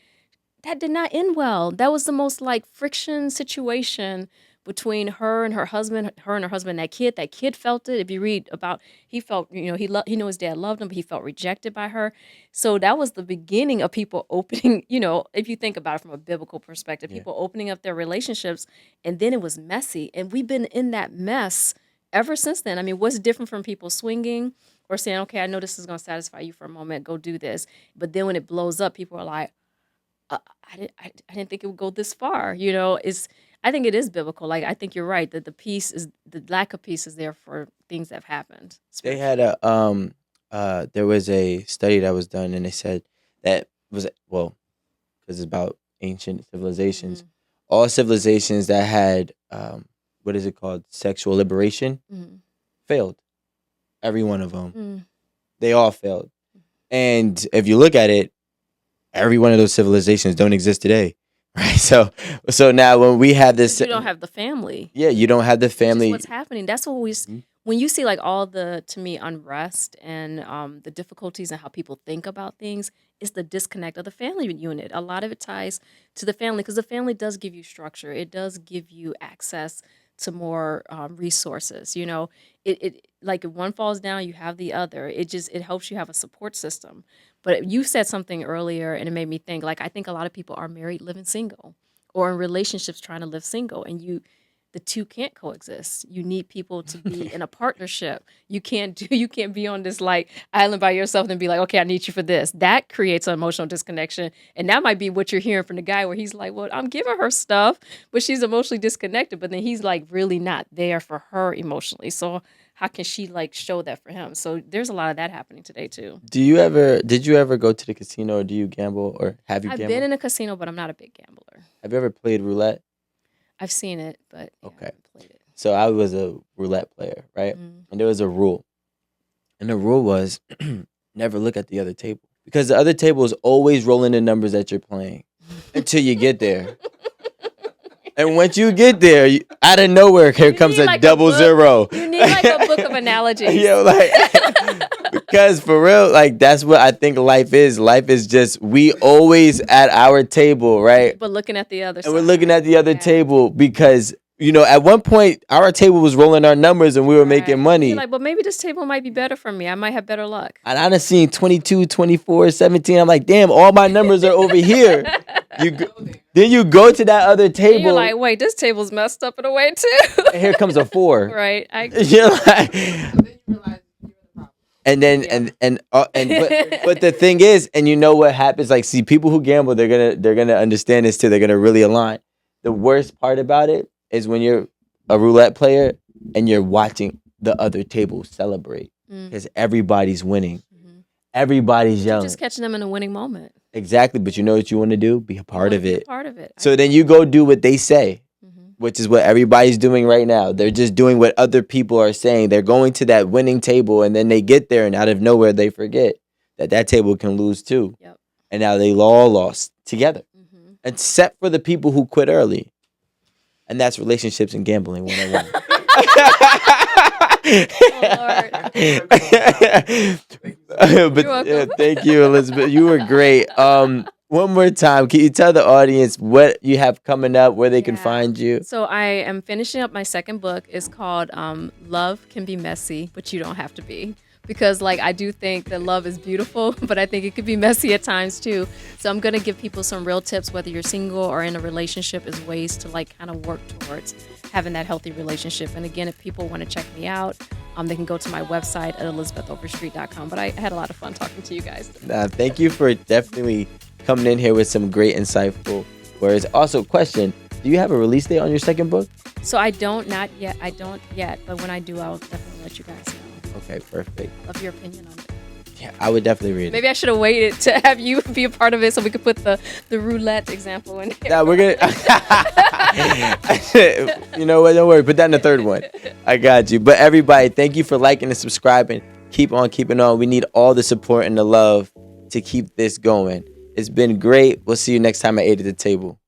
That did not end well. That was the most like friction situation between her and her husband, that kid. That kid felt it. If you read about, he felt, he knew his dad loved him, but he felt rejected by her. So that was the beginning of people opening, if you think about it from a biblical perspective,
Yeah.
people opening up their relationships, and then it was messy. And we've been in that mess ever since then. I mean, what's different from people swinging or saying, okay, I know this is going to satisfy you for a moment, go do this. But then when it blows up, people are like, uh, I didn't think it would go this far. I think it is biblical. Like I think you're right that the lack of peace is there for things that have happened
They had
spiritually.
there was a study that was done, and they said that was, well, because it's about ancient civilizations.
Hmm.
All civilizations that had what is it called, sexual liberation,
Hmm.
failed. Every one of them,
Mm.
they all failed. And if you look at it, every one of those civilizations don't exist today, right? So now when we have
Because
this,
you don't have the family.
yeah, you don't have the
Which is
family.
what's happening. That's what
Mhm.
when you see like all the to me unrest and the difficulties and how people think about things, it's the disconnect of the family unit. A lot of it ties to the family because the family does give you structure. It does give you access to more resources. It like if one falls down, you have the other. It helps you have a support system. But you said something earlier, and it made me think. Like I think a lot of people are married living single, or in relationships trying to live single, and the two can't coexist. You need people to be in a partnership. You can't be on this like island by yourself and be like, okay, I need you for this. That creates an emotional disconnection. And that might be what you're hearing from the guy where he's like, well, I'm giving her stuff, but she's emotionally disconnected. But then he's like really not there for her emotionally. So how can she like show that for him? So there's a lot of that happening today too.
Did you ever go to the casino, or do you gamble, or have you
I've been
gambled?
in a casino, but I'm not a big gambler.
Have you ever played roulette?
I've seen it, but yeah, I
Okay.
haven't played it.
So I was a roulette player, right?
Mm.
And there was a rule. And the rule was never look at the other table. Because the other table is always rolling the numbers that you're playing until you get there. And once you get there, out of nowhere, here
You
comes
need
a
like a
double
book.
zero.
You need like a book of analogies.
Like, because for real, like that's what I think life is. Life is just, we always at our table, right?
But looking at the other
And we're looking at the other
Yeah.
table because, at one point our table was rolling our numbers and we were making
Right.
money.
You're like, but maybe this table might be better for me. I might have better luck.
And I done seen 22, 24, 17. I'm like, damn, all my numbers are over here. Then you go to that other
And you're
table,
like, wait, this table's messed up in a way too.
and here comes a 4.
Right.
You're like,
So then you realize you're the problem.
and then but the thing is, and you know what happens? Like, see, people who gamble, they're gonna understand this too. They're gonna really align. The worst part about it is when you're a roulette player and you're watching the other table celebrate
Mm.
because everybody's winning,
Mhm.
everybody's
You're
yelling.
just catching them in a winning moment.
Exactly, but you know what you want to do? Be a part of
Be a
it.
part of it.
So then you go do what they say,
Mhm.
which is what everybody's doing right now. They're just doing what other people are saying. They're going to that winning table, and then they get there, and out of nowhere, they forget that table can lose too.
Yep.
And now they all lost together,
Mhm.
except for the people who quit early. And that's relationships and gambling 101.
Lord.
But
You're
yeah,
welcome.
thank you, Elizabeth. You were great. One more time, can you tell the audience what you have coming up, where they can
Yeah.
find you?
So I am finishing up my second book. It's called Love Can Be Messy, but You Don't Have to Be. Because like I do think that love is beautiful, but I think it could be messy at times too. So I'm gonna give people some real tips, whether you're single or in a relationship, is ways to like kind of work towards having that healthy relationship. And again, if people want to check me out, they can go to my website at ElizabethOverstreet.com. But I had a lot of fun talking to you guys.
Thank you for definitely coming in here with some great insightful words. Also, question: do you have a release date on your second book?
So I don't yet, but when I do, I'll definitely let you guys know.
Okay, perfect.
Love your opinion on it.
Yeah, I would definitely read it.
Maybe I should have waited to have you be a part of it so we could put the roulette example in there.
Yeah, we're gonna. You know what? Don't worry. Put that in the third one. I got you. But everybody, thank you for liking and subscribing. Keep on keeping on. We need all the support and the love to keep this going. It's been great. We'll see you next time at 8 at the table.